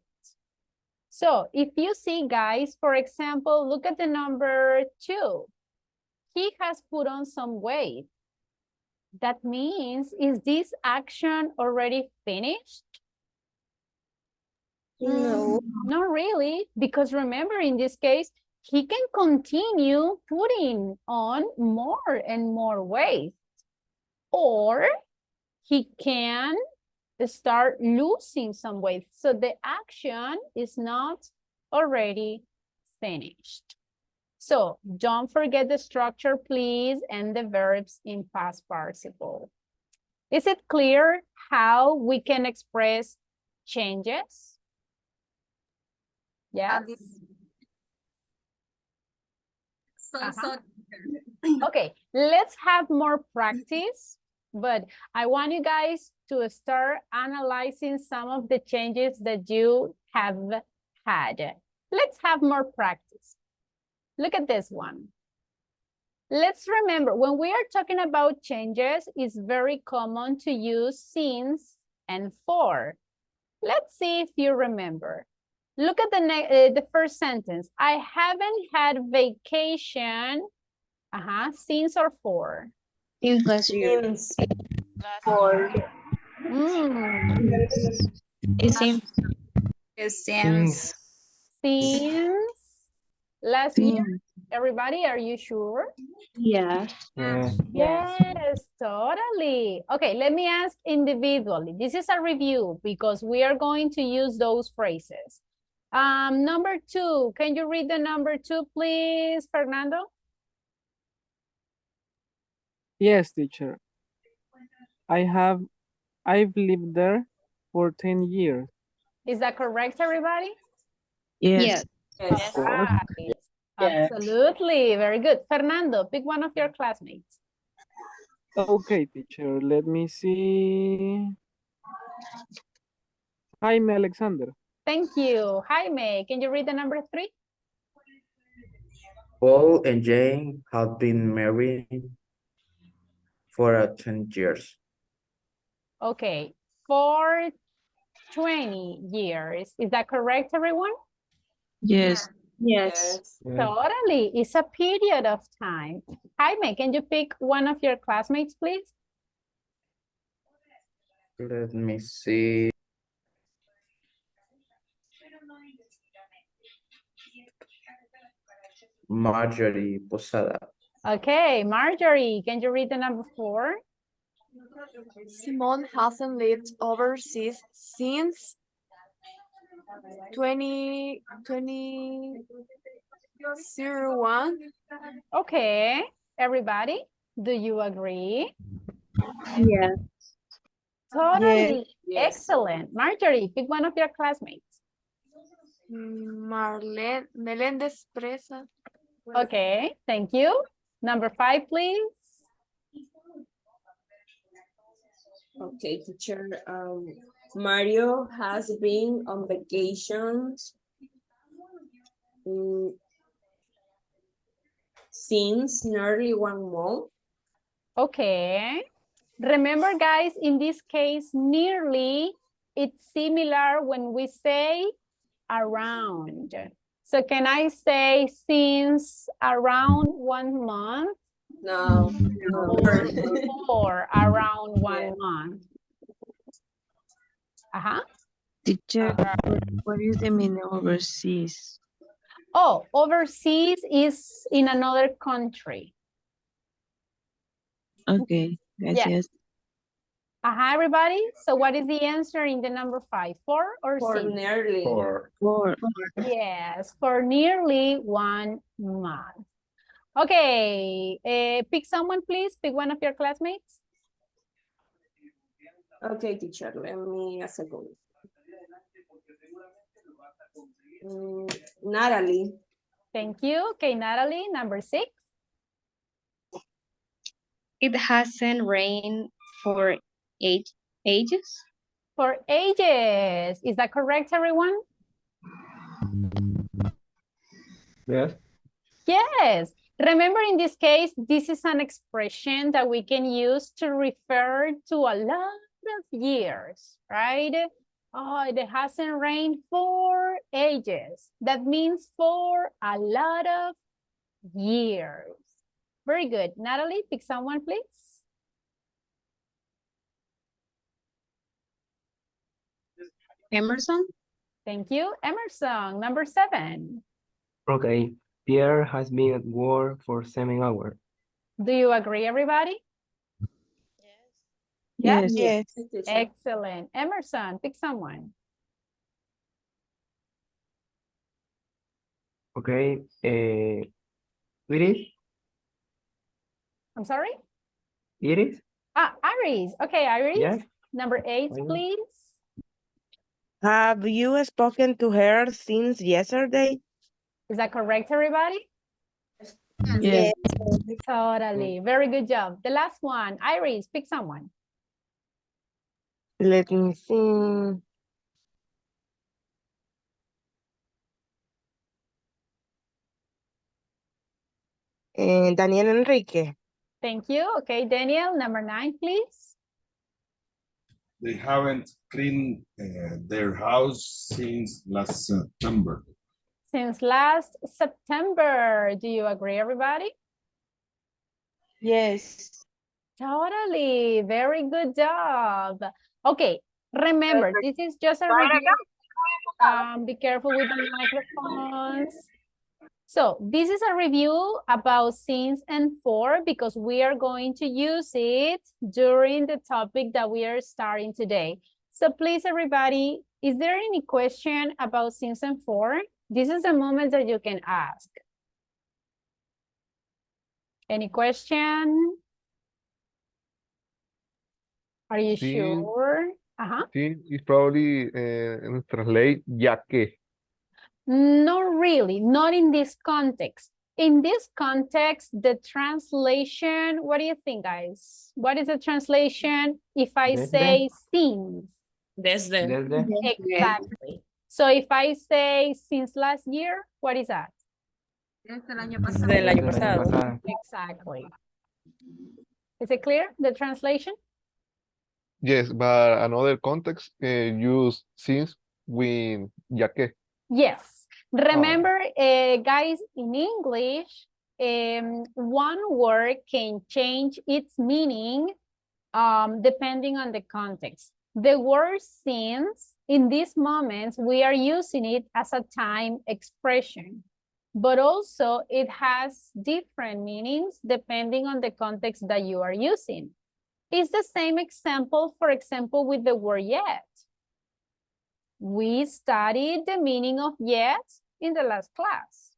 So if you see, guys, for example, look at the number 2. He has put on some weight. That means, is this action already finished?
No.
Not really, because remember, in this case, he can continue putting on more and more weight. Or he can start losing some weight. So the action is not already finished. So don't forget the structure, please, and the verbs in past participle. Is it clear how we can express changes? Yes. Okay, let's have more practice, but I want you guys to start analyzing some of the changes that you have had. Let's have more practice. Look at this one. Let's remember, when we are talking about changes, it's very common to use since and for. Let's see if you remember. Look at the first sentence. I haven't had vacation. Since or for?
Since last year.
For.
It seems.
Since
Last year. Everybody, are you sure?
Yes.
Yes, totally. Okay, let me ask individually. This is a review because we are going to use those phrases. Number 2, can you read the number 2, please, Fernando?
Yes, teacher. I've lived there for 10 years.
Is that correct, everybody?
Yes.
Yes. Right. Absolutely, very good. Fernando, pick one of your classmates.
Okay, teacher, let me see. Jaime Alexander.
Thank you. Jaime, can you read the number 3?
Paul and Jane have been married for 10 years.
Okay, for 20 years. Is that correct, everyone?
Yes. Yes.
Totally. It's a period of time. Jaime, can you pick one of your classmates, please?
Let me see. Marjorie Posada.
Okay, Marjorie, can you read the number 4?
Simone hasn't lived overseas since 2001.
Okay, everybody, do you agree?
Yeah.
Totally.
Yes.
Excellent. Marjorie, pick one of your classmates.
Marlene Melendez Presa.
Okay, thank you. Number 5, please.
Okay, teacher. Mario has been on vacations since nearly 1 month.
Okay. Remember, guys, in this case, nearly, it's similar when we say around. So can I say since around 1 month?
No.
Or around 1 month?
Teacher, what is the meaning overseas?
Oh, overseas is in another country.
Okay, gracias.
Everybody. So what is the answer in the number 5? 4 or
For
6?
nearly.
For
Yes, for nearly 1 month. Okay, pick someone, please. Pick one of your classmates.
Okay, teacher, let me ask a go. Natalie.
Thank you. Okay, Natalie, number 6.
It hasn't rained for ages.
For ages. Is that correct, everyone?
yes.
Yes. Remember, in this case, this is an expression that we can use to refer to a lot of years, right? Oh, it hasn't rained for ages. That means for a lot of years. Very good. Natalie, pick someone, please.
Emerson.
Thank you. Emerson, number 7.
Okay. Pierre has been at work for 7 hours.
Do you agree, everybody?
Yes.
Yes.
Teacher.
Excellent. Emerson, pick someone.
Okay. Iris?
I'm sorry?
Iris?
Iris. Okay, Iris.
Yes.
Number 8,
Why not?
please.
Have you spoken to her since yesterday?
Is that correct, everybody?
Yes.
Totally. Very good job. The last one. Iris, pick someone.
Let me see. Daniel Enrique.
Thank you. Okay, Daniel, number 9, please.
They haven't cleaned their house since last September.
Since last September. Do you agree, everybody?
Yes.
Totally. Very good job. Okay, remember, this is just a review. Be careful with the microphones. So this is a review about since and for, because we are going to use it during the topic that we are starting today. So please, everybody, is there any question about since and for? This is the moment that you can ask. Any question? Are you sure?
Sí, it's probably translate ya que.
Not really, not in this context. in this context, the translation, what do you think, guys? What is the translation if I
Desde.
say since?
Desde.
Desde.
Exactly. So if I say since last year, what is that?
Desde el año pasado.
Del año
Desde el año
pasado.
pasado.
Exactly. Is it clear, the translation?
Yes, but another context use since with ya que.
Yes. Remember, guys, in English, one word can change its meaning depending on the context. The word since, in these moments, we are using it as a time expression, but also it has different meanings depending on the context that you are using. It's the same example, for example, with the word yet. We studied the meaning of yet in the last class,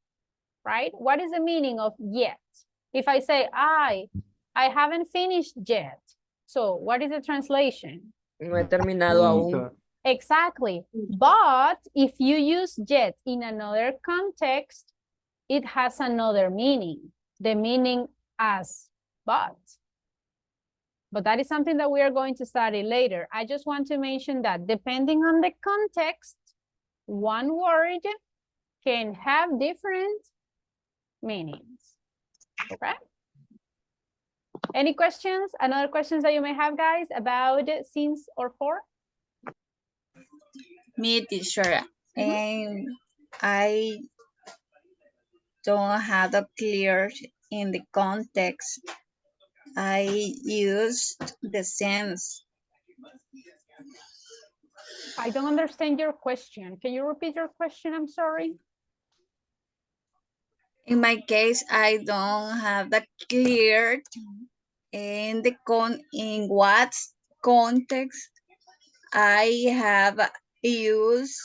right? What is the meaning of yet? If I say I haven't finished yet. So what is the translation?
No he terminado aún.
Exactly. But if you use yet in another context, it has another meaning. The meaning as but. But that is something that we are going to study later. I just want to mention that depending on the context, one word can have different meanings. Okay? Any questions? Another questions that you may have, guys, about since or for?
Me, teacher. And I don't have a clear in the context. I used the sense.
I don't understand your question. Can you repeat your question? I'm sorry.
In my case, I don't have that clear in what context I have used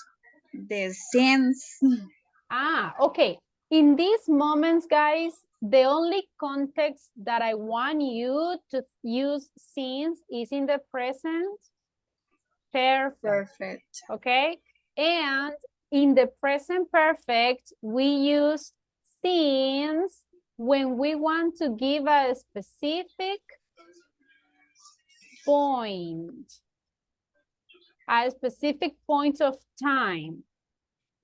the sense.
Ah, okay. In these moments, guys, the only context that I want you to use since is in the present perfect. Okay? And in the present perfect, we use since when we want to give a specific point, a specific point of time.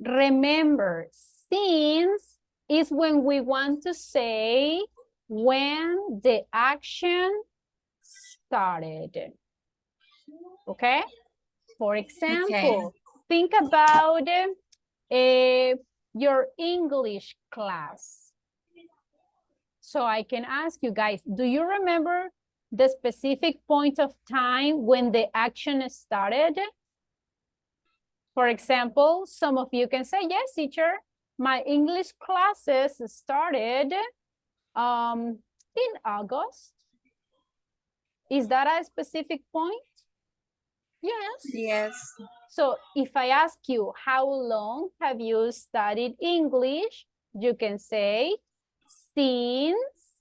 Remember, since is when we want to say when the action started. Okay? For example, think about your English class. So I can ask you guys, do you remember the specific point of time when the action started? For example, some of you can say, yes, teacher, my English classes started in August. Is that a specific point? Yes.
Yes.
So if I ask you, how long have you studied English? You can say, since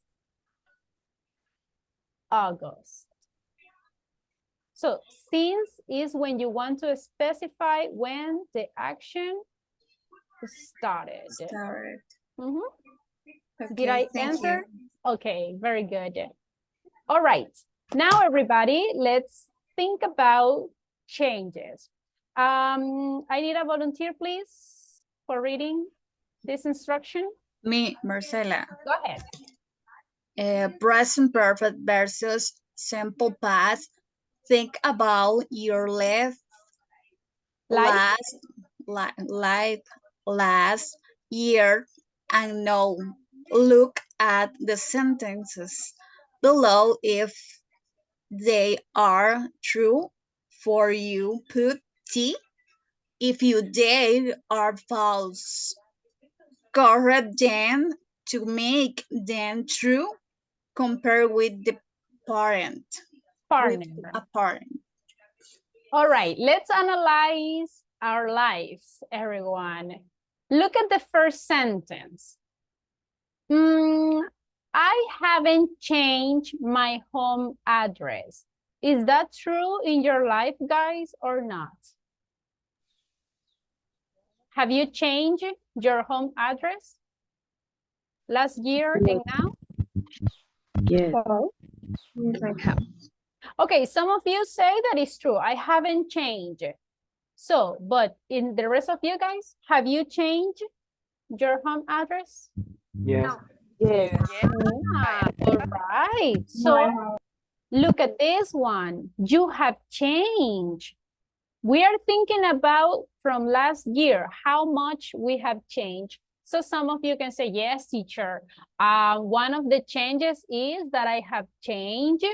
August. So since is when you want to specify when the action started. Mm-hmm.
Okay,
did I
thank
answer?
you.
Okay, very good. All right. Now, everybody, let's think about changes. I need a volunteer, please, for reading this instruction.
Me, Marcela.
Go ahead.
Present perfect versus simple past. Think about your last year and now look at the sentences below. If they are true for you, put T. If they are false, correct them to make them true. Compare with the partner. A parent.
All right, let's analyze our lives, everyone. Look at the first sentence. I haven't changed my home address. Is that true in your life, guys, or not? Have you changed your home address? Last year and now?
Yes.
Yes, I have.
Okay, some of you say that is true. I haven't changed. So, but in the rest of you guys, have you changed your home address?
Yes.
Yes.
Yeah, all right. So look at this one. You have changed. We are thinking about from last year, how much we have changed. So some of you can say, yes, teacher. One of the changes is that I have changed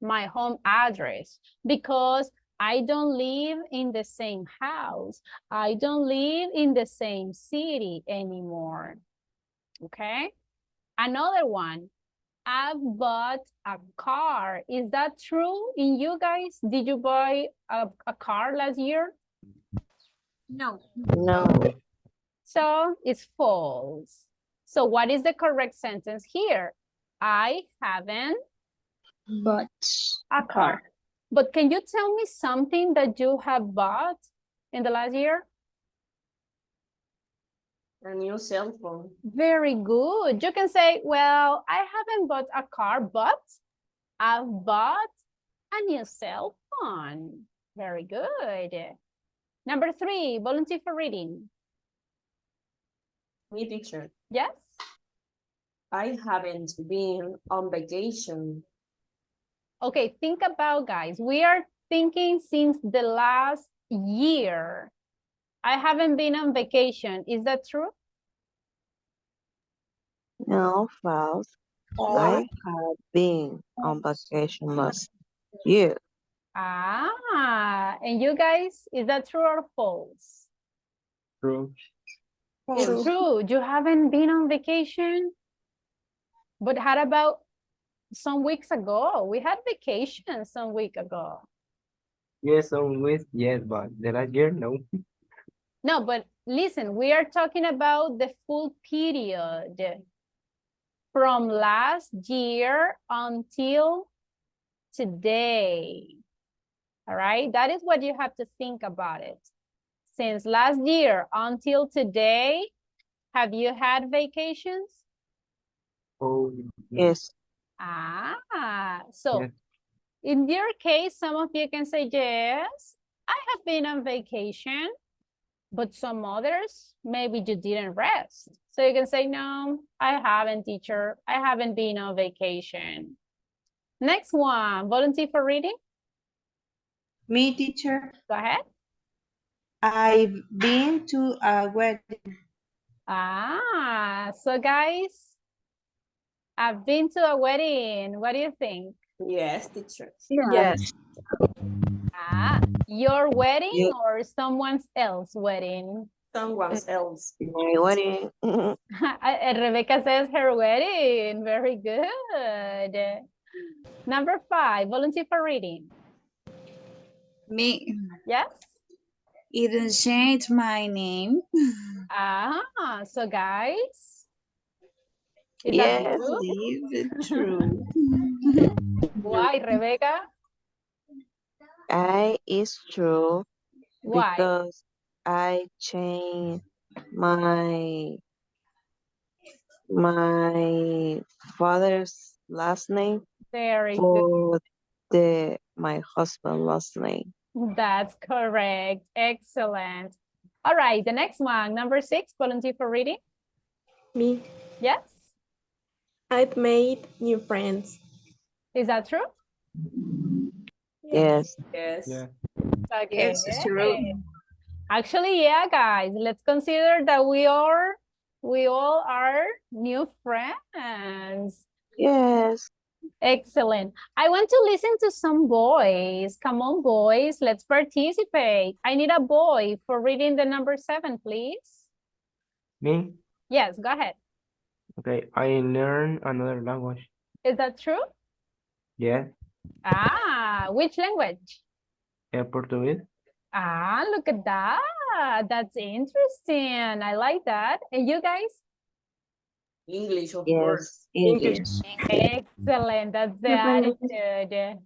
my home address because I don't live in the same house. I don't live in the same city anymore. Okay. Another one, I bought a car. Is that true in you guys? Did you buy a car last year?
No.
No.
So it's false. So what is the correct sentence here? I haven't
But
a car. But can you tell me something that you have bought in the last year?
A new cell phone.
Very good. You can say, well, I haven't bought a car, but I've bought a new cell phone. Very good. Number 3, volunteer for reading.
Me, teacher.
Yes?
I haven't been on vacation.
Okay, think about, guys. We are thinking since the last year. I haven't been on vacation. Is that true?
No, false. I have been on vacation last year.
Ah, and you guys, is that true or false?
True.
It's true. You haven't been on vacation. But how about some weeks ago? We had vacation some week ago.
Yes, some with yes, but the last year, no.
No, but listen, we are talking about the full period from last year until today. All right, that is what you have to think about it. Since last year until today, have you had vacations?
Oh,
Yes.
Ah, so
yes.
in your case, some of you can say, yes, I have been on vacation, but some others, maybe you didn't rest. So you can say, no, I haven't, teacher. I haven't been on vacation. Next one, volunteer for reading.
me, teacher,
Go ahead.
I've been to a wedding.
Ah, so guys, I've been to a wedding. What do you think?
Yes, teacher.
Yes.
Ah, your wedding
Yes.
or someone else's wedding?
Someone else.
My wedding.
Rebecca says her wedding. Very good. Number 5, volunteer for reading.
Me,
Yes?
it didn't change my name.
Ah, so guys, is that
Yes.
true?
Leave it true.
Why, Rebecca?
Is true
Why?
because I changed my father's last name
Very good.
for my husband's last name.
That's correct. Excellent. All right, the next one, number 6, volunteer for reading.
Me.
Yes?
I've made new friends.
Is that true?
Yes.
Yes.
Yeah.
Okay.
Yes, it's true.
Actually, yeah, guys, let's consider that we all are new friends.
Yes.
Excellent. I want to listen to some boys. Come on, boys, let's participate. I need a boy for reading the number 7, please.
Me?
Yes, go ahead.
Okay, I learned another language.
Is that true?
Yes,
Ah, which language?
Portuguese.
Ah, look at that. That's interesting. I like that. And you guys?
English, of
Yes.
course.
English.
Excellent. That's the attitude.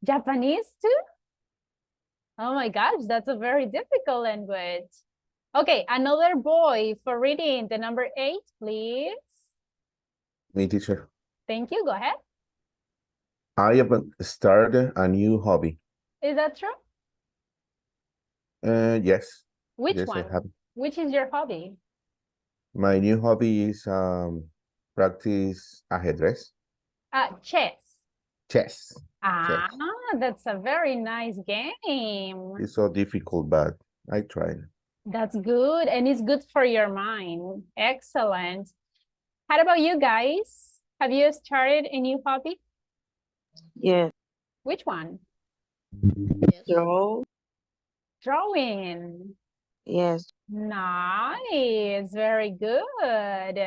Japanese too? Oh my gosh, that's a very difficult language. Okay, another boy for reading the number 8, please.
Me, teacher.
Thank you. Go ahead.
I have started a new hobby.
Is that true?
Yes.
Which
Yes, I
one?
have.
Which is your hobby?
My new hobby is practice ajedrez,
Chess.
chess.
Ah, that's a very nice game.
It's so difficult, but I tried.
That's good, and it's good for your mind. Excellent. How about you guys? Have you started a new hobby?
Yes.
Which one?
Draw.
Drawing.
Yes.
Nice, very good.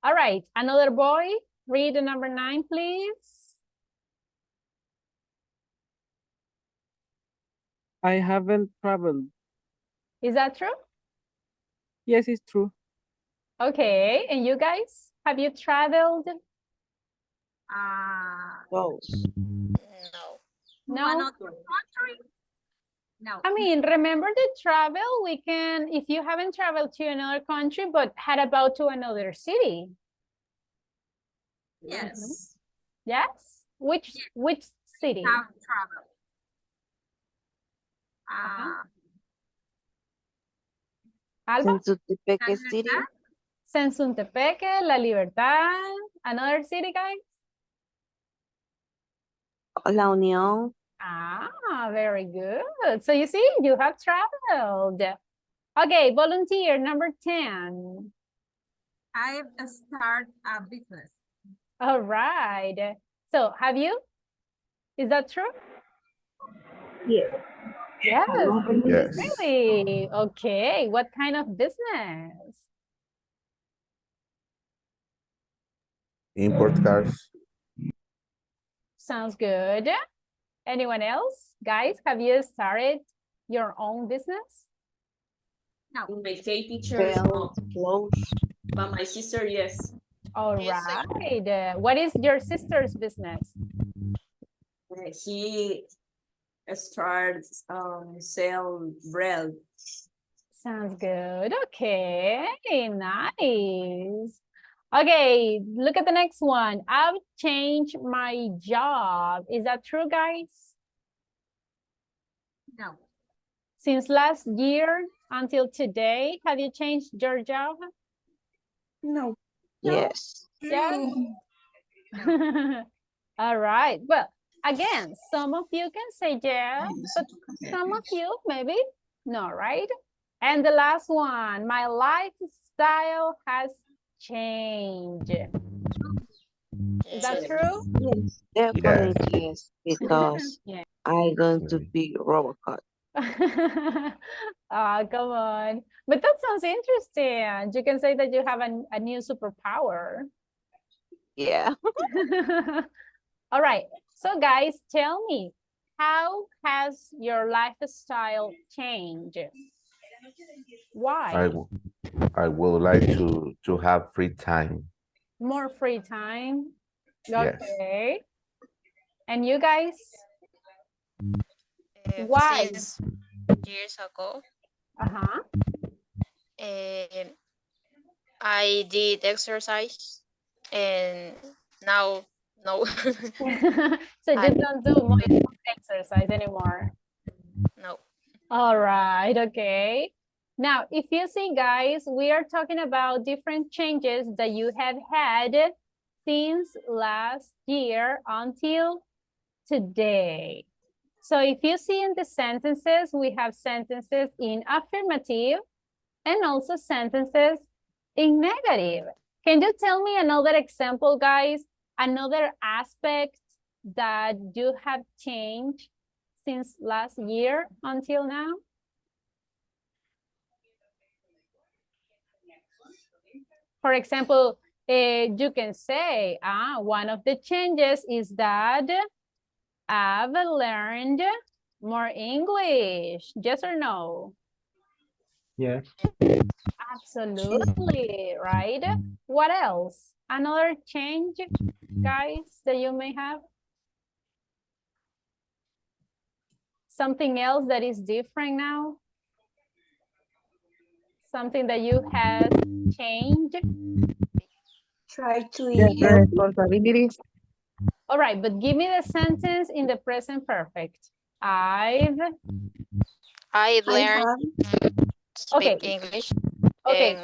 All right, another boy, read the number 9, please.
I haven't traveled.
Is that true?
Yes, it's true.
Okay, and you guys, have you traveled?
Go.
No.
Another country? No.
I mean, remember the travel, we can, if you haven't traveled to another country, but had about to another city.
Yes.
Yes? Which city?
Have traveled.
Alba?
Sensutepeque City.
Sensuntepeque, La Libertad. Another city, guys?
La Unión.
Very good. So you see, you have traveled. Okay, volunteer number 10.
I've started a business.
All right. So have you? Is that true?
Yes.
Yes.
Yes.
Really? Okay. What kind of business?
Import cars.
Sounds good. Anyone else? Guys, have you started your own business?
No. In my case, teacher,
Bell, clothes.
but my sister, yes.
All right. What is your sister's business?
He starts sell bread.
Sounds good. Okay, nice. Okay, look at the next one. I've changed my job. Is that true, guys?
No.
Since last year until today, have you changed your job?
No.
Yes. Yes. All right. Well, again, some of you can say yes, but some of you maybe no, right? And the last one, my lifestyle has changed. Is that true?
Yes, definitely yes, because
Yeah.
I'm going to be Robocop.
Oh, come on. But that sounds interesting. You can say that you have a new superpower.
Yeah.
All right. So guys, tell me, how has your lifestyle changed? Why?
I would like to have free time.
More free time?
Yes.
Okay. And you guys? Why?
Since years ago, I did exercise, and now no.
So you don't do much exercise anymore?
No.
All right, okay. Now, if you see, guys, we are talking about different changes that you have had since last year until today. So if you see in the sentences, we have sentences in affirmative and also sentences in negative. Can you tell me another example, guys? Another aspect that you have changed since last year until now? For example, you can say, one of the changes is that I've learned more English. Yes or no?
Yes.
Absolutely, right? What else? Another change, guys, that you may have? Something else that is different now? Something that you have changed?
try to
The
eat.
responsibilities.
All right, but give me the sentence in the present perfect. I've
I
I
learned
have
to speak
okay.
English.
Okay,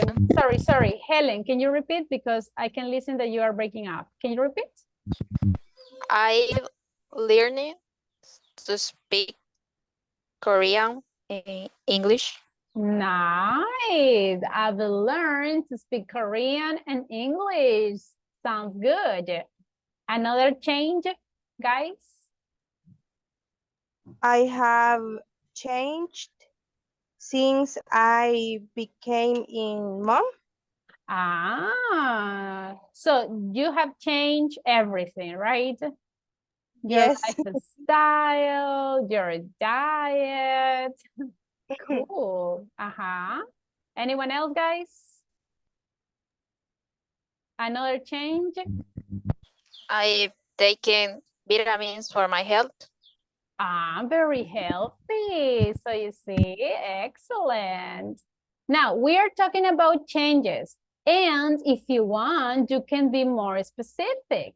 And
sorry, Helen, can you repeat? Because I can listen that you are breaking up. Can you repeat?
I learned to speak Korean and English.
Nice. I've learned to speak Korean and English. Sounds good. Another change, guys?
I have changed since I became in mom.
Ah, so you have changed everything, right? Your
Yes.
lifestyle, your diet. Cool. Uh-huh. Anyone else, guys? Another change?
I've taken vitamins for my health.
Ah, very healthy. So you see, excellent. Now we are talking about changes. And if you want, you can be more specific.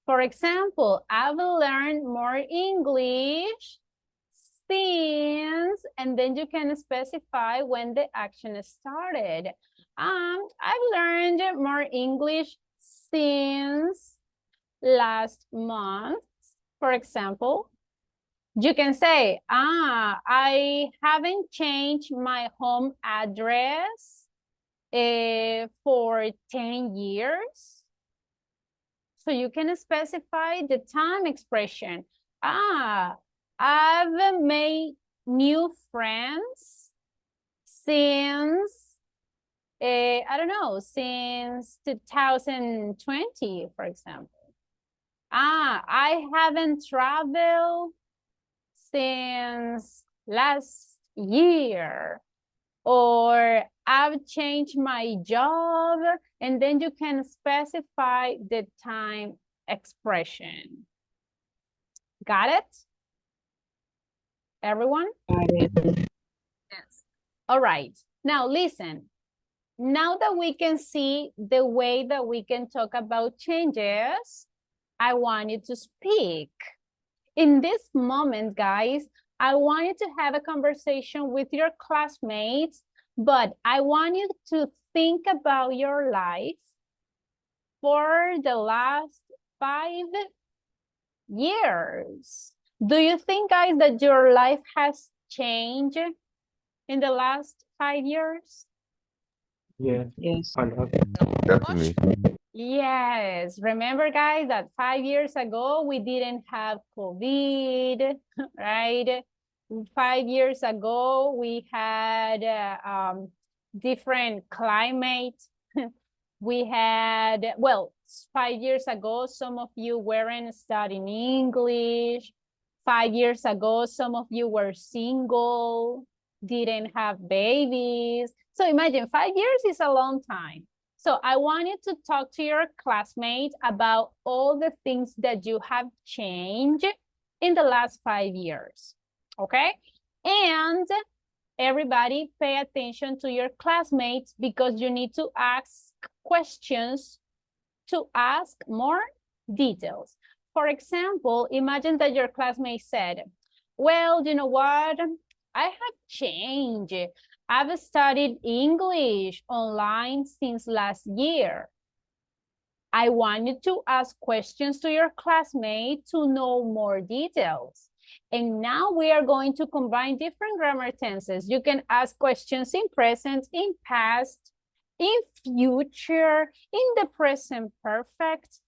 For example, I've learned more English since, and then you can specify when the action started. I've learned more English since last month, for example. You can say, I haven't changed my home address for 10 years. So you can specify the time expression. I've made new friends since, I don't know, since 2020, for example. I haven't traveled since last year, or I've changed my job, and then you can specify the time expression. Got it? Everyone?
Yes.
All right. Now listen. Now that we can see the way that we can talk about changes, I want you to speak. In this moment, guys, I want you to have a conversation with your classmates, but I want you to think about your life for the last 5 years. Do you think, guys, that your life has changed in the last 5 years?
Yes.
Yes.
Definitely.
Yes, remember guys that 5 years ago we didn't have COVID, right? 5 years ago we had different climate. We had, well, 5 years ago some of you weren't studying English. 5 years ago some of you were single, didn't have babies. So imagine 5 years is a long time. So I want you to talk to your classmates about all the things that you have changed in the last 5 years, okay? And everybody pay attention to your classmates because you need to ask questions to ask more details. For example, imagine that your classmate said, well, you know what? I have changed. I've studied English online since last year. I want you to ask questions to your classmate to know more details. And now we are going to combine different grammar tenses. You can ask questions in present, in past, in future, in the present perfect.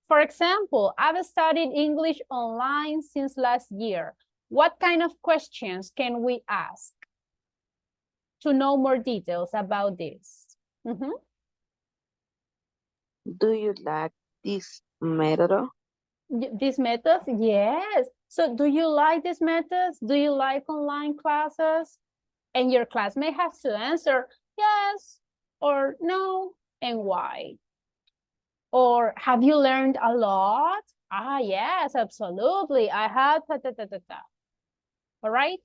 For example, I've studied English online since last year. What kind of questions can we ask to know more details about this?
Do you like this method?
This method? Yes. So do you like these methods? Do you like online classes? And your classmate has to answer yes or no, and why? Or have you learned a lot? Yes, absolutely. I have All right.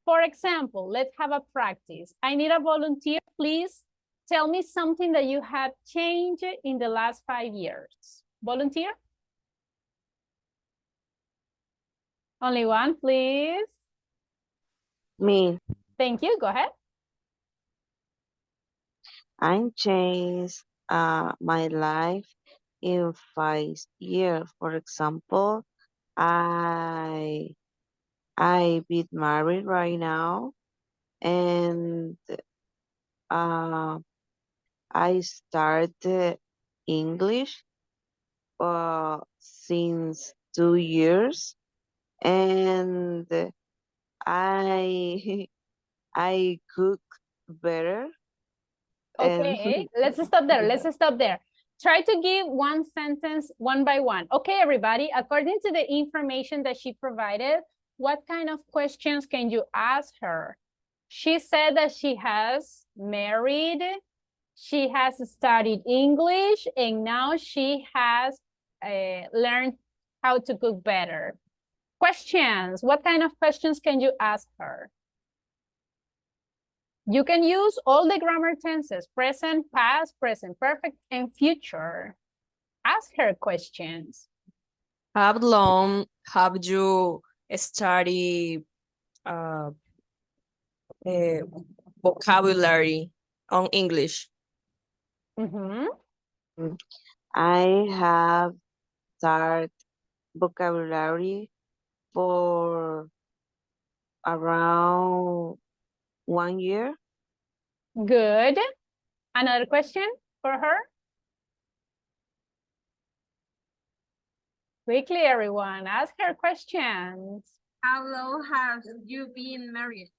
For example, let's have a practice. I need a volunteer, please, tell me something that you have changed in the last 5 years. Volunteer? Only one, please.
Me,
Thank you. Go ahead.
I changed my life in 5 years. For example, I been married right now, and I started English since 2 years, and I I cook better.
Okay, let's stop there. Let's stop there. Try to give one sentence one by one. Okay, everybody, according to the information that she provided, what kind of questions can you ask her? She said that she has married, she has studied English, and now she has learned how to cook better. Questions, what kind of questions can you ask her? You can use all the grammar tenses, present, past, present perfect, and future. Ask her questions.
How long have you studied vocabulary on English?
I have started vocabulary for around 1 year.
Good. Another question for her? Quickly, everyone, ask her questions.
How long have you been married?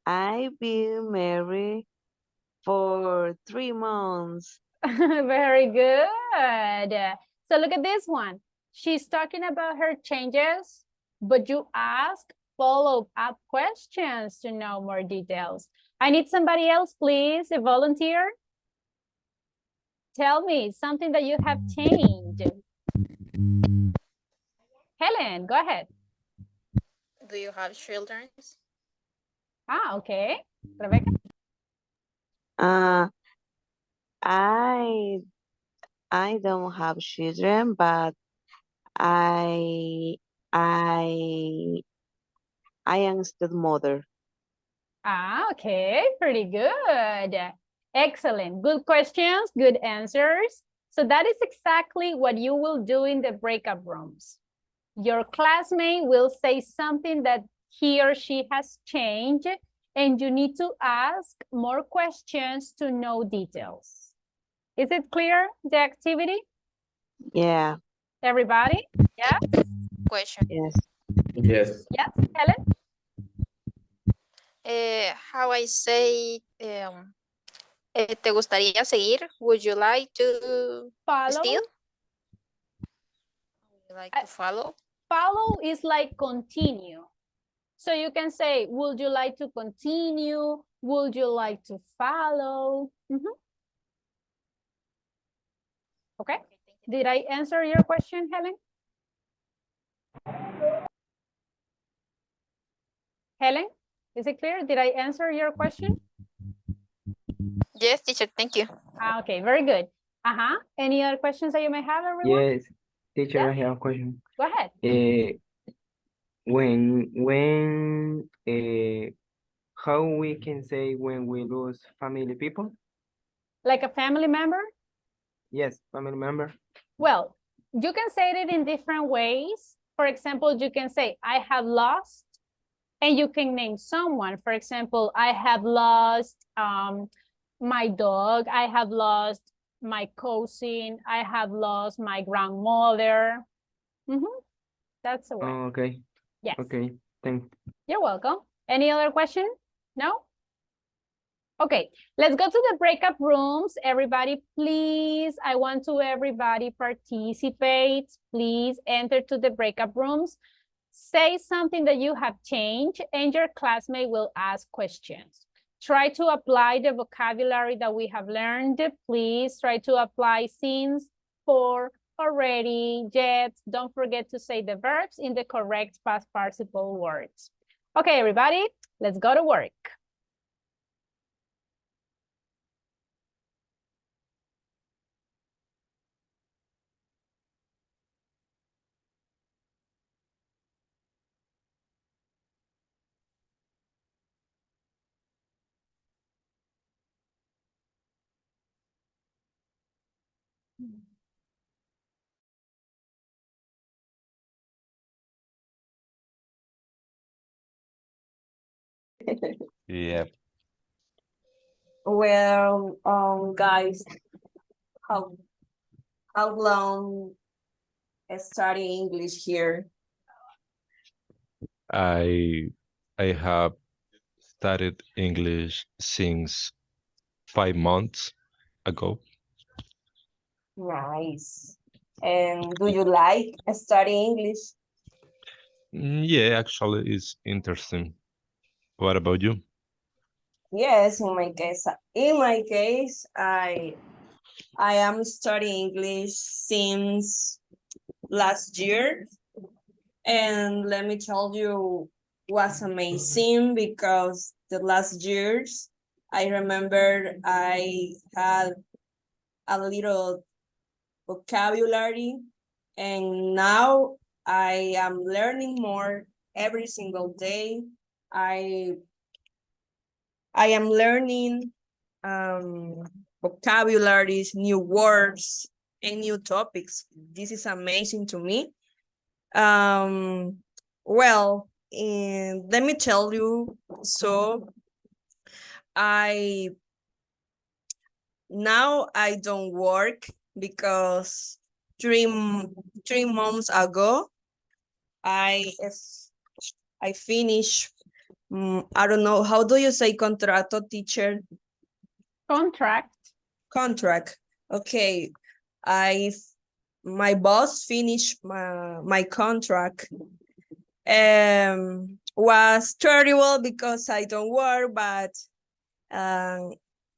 I've been married for 3 months.
Very good. So look at this one. She's talking about her changes, but you ask follow-up questions to know more details. I need somebody else, please, a volunteer. Tell me something that you have changed. Helen, go ahead.
Do you have children?
Ah, okay. Rebecca?
I don't have children, but I am still mother.
Ah, okay, pretty good. Excellent, good questions, good answers. So that is exactly what you will do in the breakup rooms. Your classmate will say something that he or she has changed, and you need to ask more questions to know details. Is it clear, the activity?
Yeah.
Everybody? Yes?
Question.
Yes.
Yes.
Yes, Helen?
How I say, ¿te gustaría seguir? Would you like to
Follow?
still? Would you like to follow?
Follow is like continue. So you can say, would you like to continue? Would you like to follow? Okay. Did I answer your question, Helen? Helen, is it clear? Did I answer your question?
Yes, teacher, thank you.
Okay, very good. Any other questions that you may have, everyone?
Yes, teacher, I have a question.
Go ahead.
How we can say when we lose family people?
Like a family member?
Yes, family member.
Well, you can say it in different ways. For example, you can say, I have lost, and you can name someone. For example, I have lost my dog. I have lost my cousin. I have lost my grandmother. That's the way.
Oh, okay.
Yes.
Okay, thanks.
You're welcome. Any other question? No? Okay, let's go to the breakup rooms. Everybody, please, I want to everybody participate. Please enter to the breakup rooms. Say something that you have changed, and your classmate will ask questions. Try to apply the vocabulary that we have learned. Please try to apply since, for, already, yet. Don't forget to say the verbs in the correct past participle words. Okay, everybody, let's go to work.
Yeah.
Well, guys, how long study English here?
I have studied English since 5 months ago.
Nice. And do you like study English?
Yeah, actually, it's interesting. What about you?
Yes, in my case, I am studying English since last year, and let me tell you, was amazing because the last years I remember I had a little vocabulary, and now I am learning more every single day. I am learning vocabularies, new words, and new topics. This is amazing to me. Well, let me tell you, so I now I don't work because three months ago I finished. I don't know, how do you say contrato, teacher? Contract. Okay. My boss finished my contract. Was terrible because I don't work, but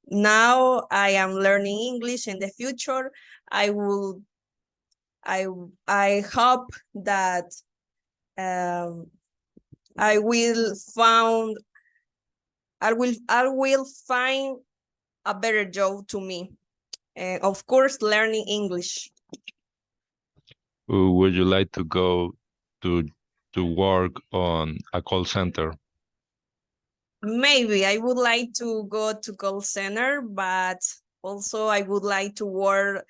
now I am learning English. In the future, I hope that I will find a better job to me. And of course, learning English.
Would you like to go to work on a call center?
Maybe I would like to go to call center, but also I would like to work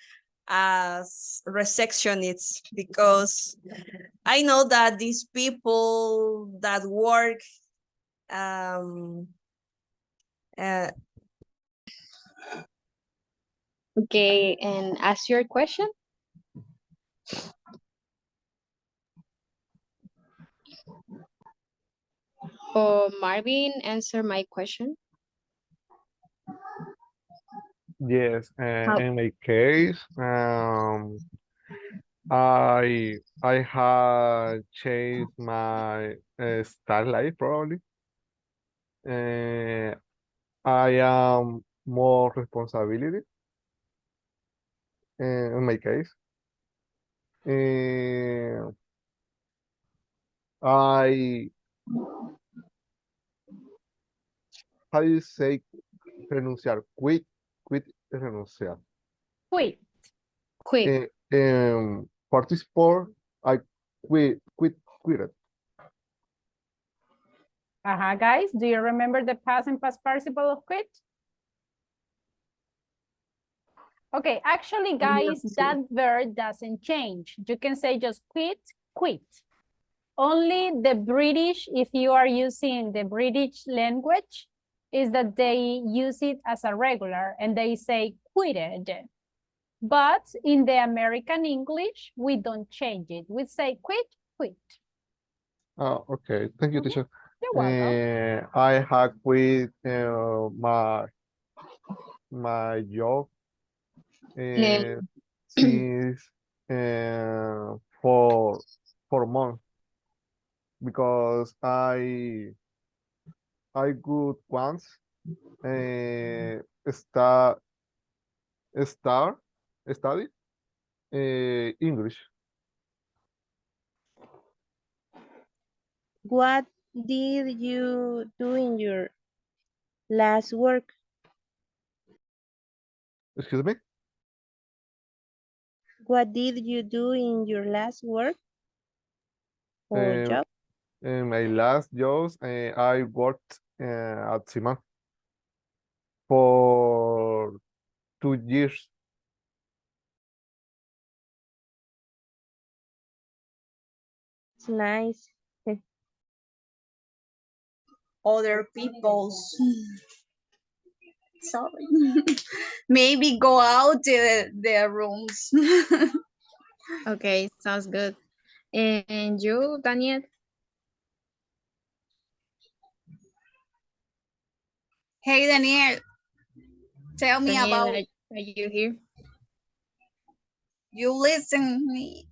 as receptionist because I know that these people that work
Okay, and ask your question. Or Marvin, answer my question.
Yes,
How-
in my case, I had changed my style life probably. I am more responsibility in my case. I how do you say renunciar? Quit renunciar.
Quit.
Participate, I quitted.
Guys, do you remember the past and past participle of quit? Okay, actually, guys, that verb doesn't change. You can say just quit, quit. Only the British, if you are using the British language, is that they use it as a regular and they say quitted. But in the American English, we don't change it. We say quit, quit.
Oh, okay. Thank you, teacher.
You're welcome.
I had quit my job since for 4 months because I could once start study English.
What did you do in your last work?
Excuse me?
What did you do in your last work or job?
In my last jobs, I worked at Siman for 2 years.
That's nice.
Other people's. Sorry. Maybe go out the rooms.
Okay, sounds good. And you, Daniel?
Hey, Daniel. Tell me
Daniel,
about
are you here?
you listen me.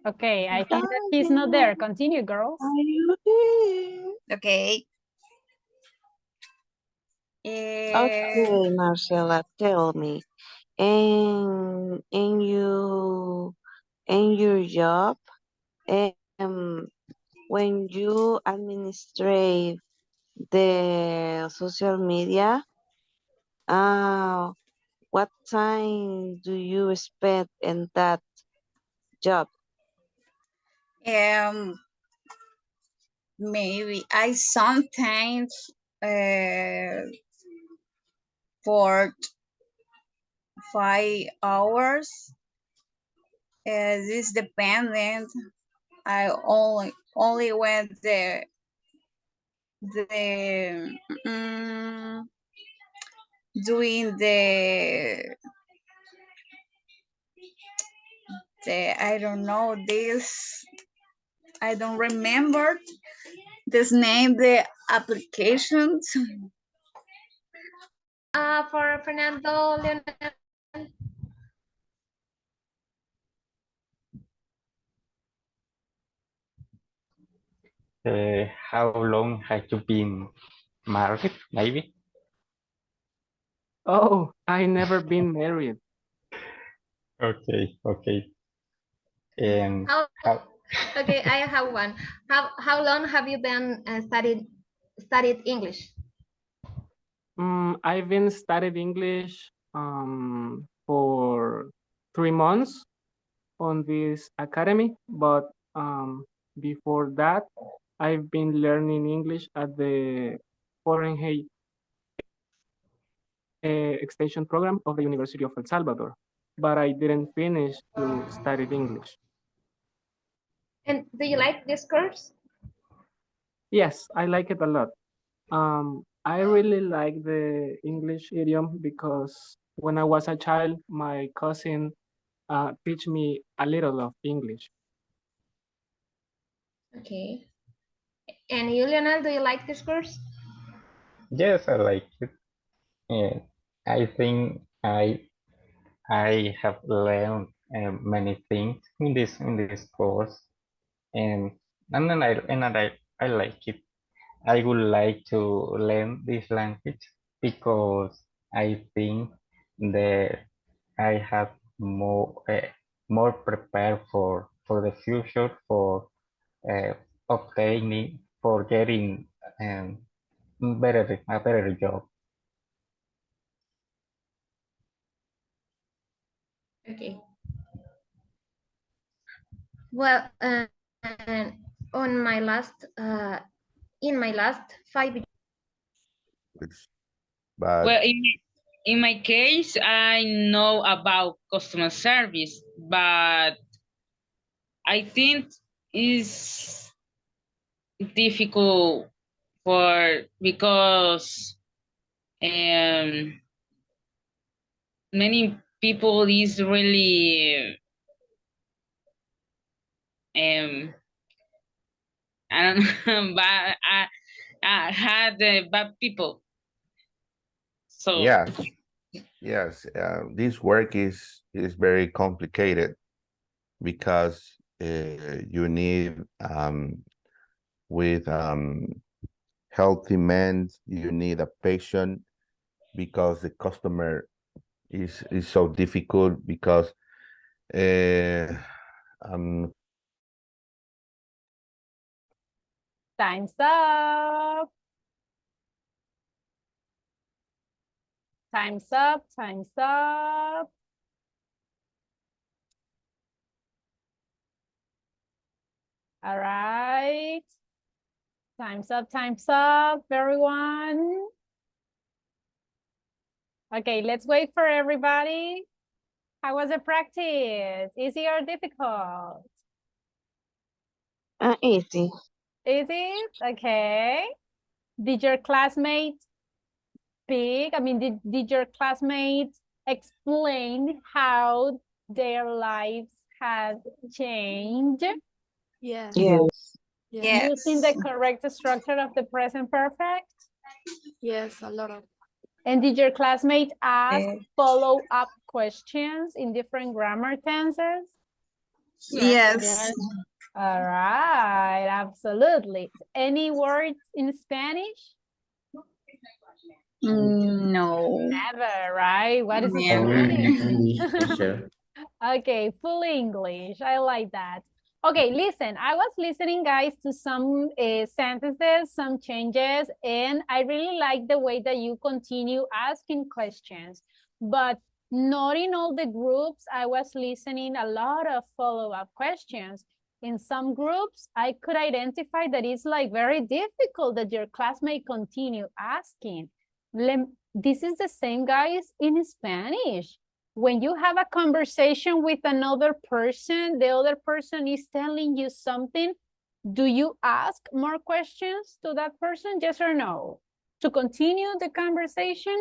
Okay, I think that he's not there. Continue, girls.
Okay.
Okay, Marcela, tell me, in your job, when you administrate the social media, what time do you spend in that job?
Maybe I sometimes for 5 hours. This dependent. I only went doing the I don't know this. I don't remember this name, the applications.
For Fernando, Leonel.
How long have you been married, maybe?
Oh, I never been married.
Okay, okay. And
Okay, I have one. How long have you been studied English?
I've been studying English for 3 months on this academy, but before that, I've been learning English at the Fahrenheit extension program of the University of El Salvador, but I didn't finish to study English.
And do you like this course?
Yes, I like it a lot. I really like the English idiom because when I was a child, my cousin teach me a little of English.
Okay. And you, Leonel, do you like this course?
yes, I like it. And I think I have learned many things in this course, and I like it. I would like to learn this language because I think that I have more prepared for the future for obtaining for getting a better job.
Okay. Well, on my last, in my last 5 years.
But
Well, in my case, I know about customer service, but I think it's difficult because many people is really I don't know, but I had bad people. So
yes, this work is very complicated because you need with healthy men, you need a patient because the customer is so difficult because
Time's up. Time's up, time's up. All right. Time's up, everyone. Okay, let's wait for everybody. How was the practice? Easy or difficult?
Easy.
Easy? Okay. Did your classmates did your classmates explain how their lives had changed?
Yes.
Yes.
Yes.
Using the correct structure of the present perfect?
Yes, a lot of.
And did your classmates ask follow-up questions in different grammar tenses?
Yes.
All right, absolutely. Any words in Spanish?
No.
Never, right? What is
Never.
Spanish?
Teacher.
Okay, full English. I like that. Okay, listen, I was listening, guys, to some sentences, some changes, and I really like the way that you continue asking questions. But not in all the groups, I was listening a lot of follow-up questions. In some groups, I could identify that it's like very difficult that your classmate continue asking. This is the same, guys, in Spanish. When you have a conversation with another person, the other person is telling you something, do you ask more questions to that person, yes or no? To continue the conversation?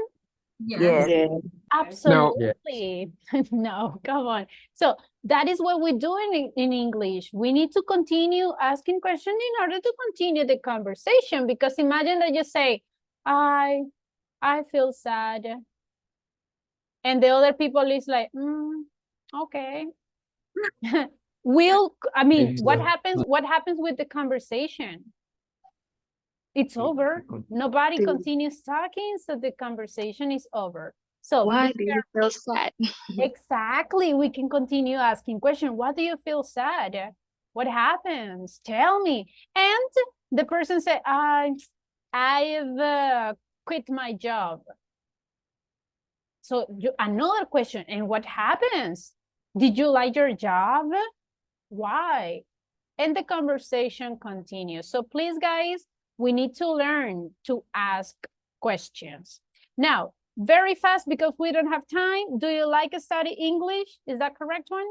Yes.
Absolutely. No, come on. So that is what we do in English. We need to continue asking questions in order to continue the conversation, because imagine that you say, I feel sad. And the other people is like, okay. What happens with the conversation? It's over. Nobody continues talking, so the conversation is over. So
Why do you feel sad?
exactly, we can continue asking questions. What do you feel sad? What happens? Tell me. And the person said, I've quit my job. So another question, and what happens? Did you like your job? Why? And the conversation continues. So please, guys, we need to learn to ask questions. Now, very fast, because we don't have time. Do you like to study English? Is that correct one?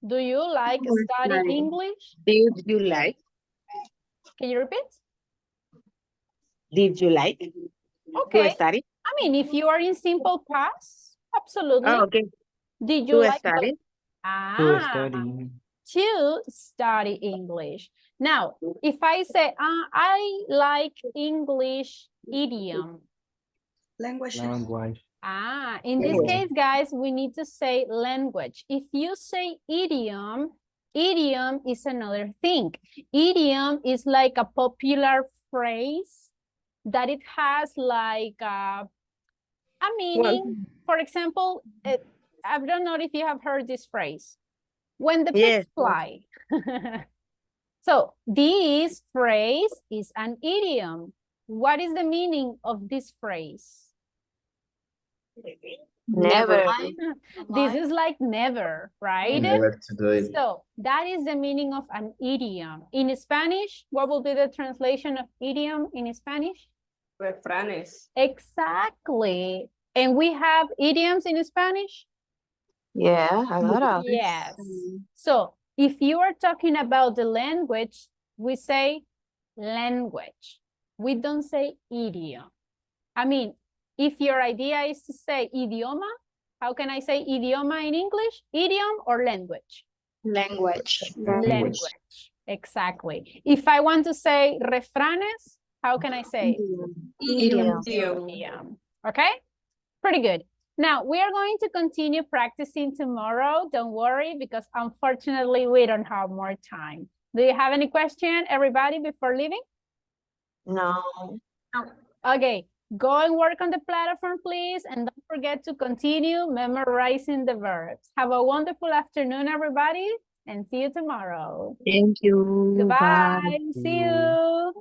Do you like to study English?
Did you like?
Can you repeat?
Did you like
Okay.
to study?
I mean, if you are in simple past, absolutely.
Oh, okay.
Did you
To
like
study?
To study.
to study English? Now, if I say, I like English idiom.
Language.
In this case, guys, we need to say language. If you say idiom, idiom is another thing. Idiom is like a popular phrase that it has like a meaning. For example, I don't know if you have heard this phrase. When the pigs fly. So this phrase is an idiom. What is the meaning of this phrase?
Never.
This is like never, right?
Never to do it.
So that is the meaning of an idiom. In Spanish, what will be the translation of idiom in Spanish?
Refranes.
Exactly. And we have idioms in Spanish?
Yeah, a lot of.
Yes. So if you are talking about the language, we say language. We don't say idiom. I mean, if your idea is to say idioma, how can I say idioma in English? Idiom or language?
Language.
Language. Exactly. If I want to say refranes, how can I say?
Idiom.
Idiom. Okay? Pretty good. Now, we are going to continue practicing tomorrow. Don't worry, because unfortunately, we don't have more time. Do you have any question, everybody, before leaving?
No.
Okay, go and work on the platform, please. And don't forget to continue memorizing the verbs. Have a wonderful afternoon, everybody, and see you tomorrow.
Thank you.
Goodbye.
Bye.
See you.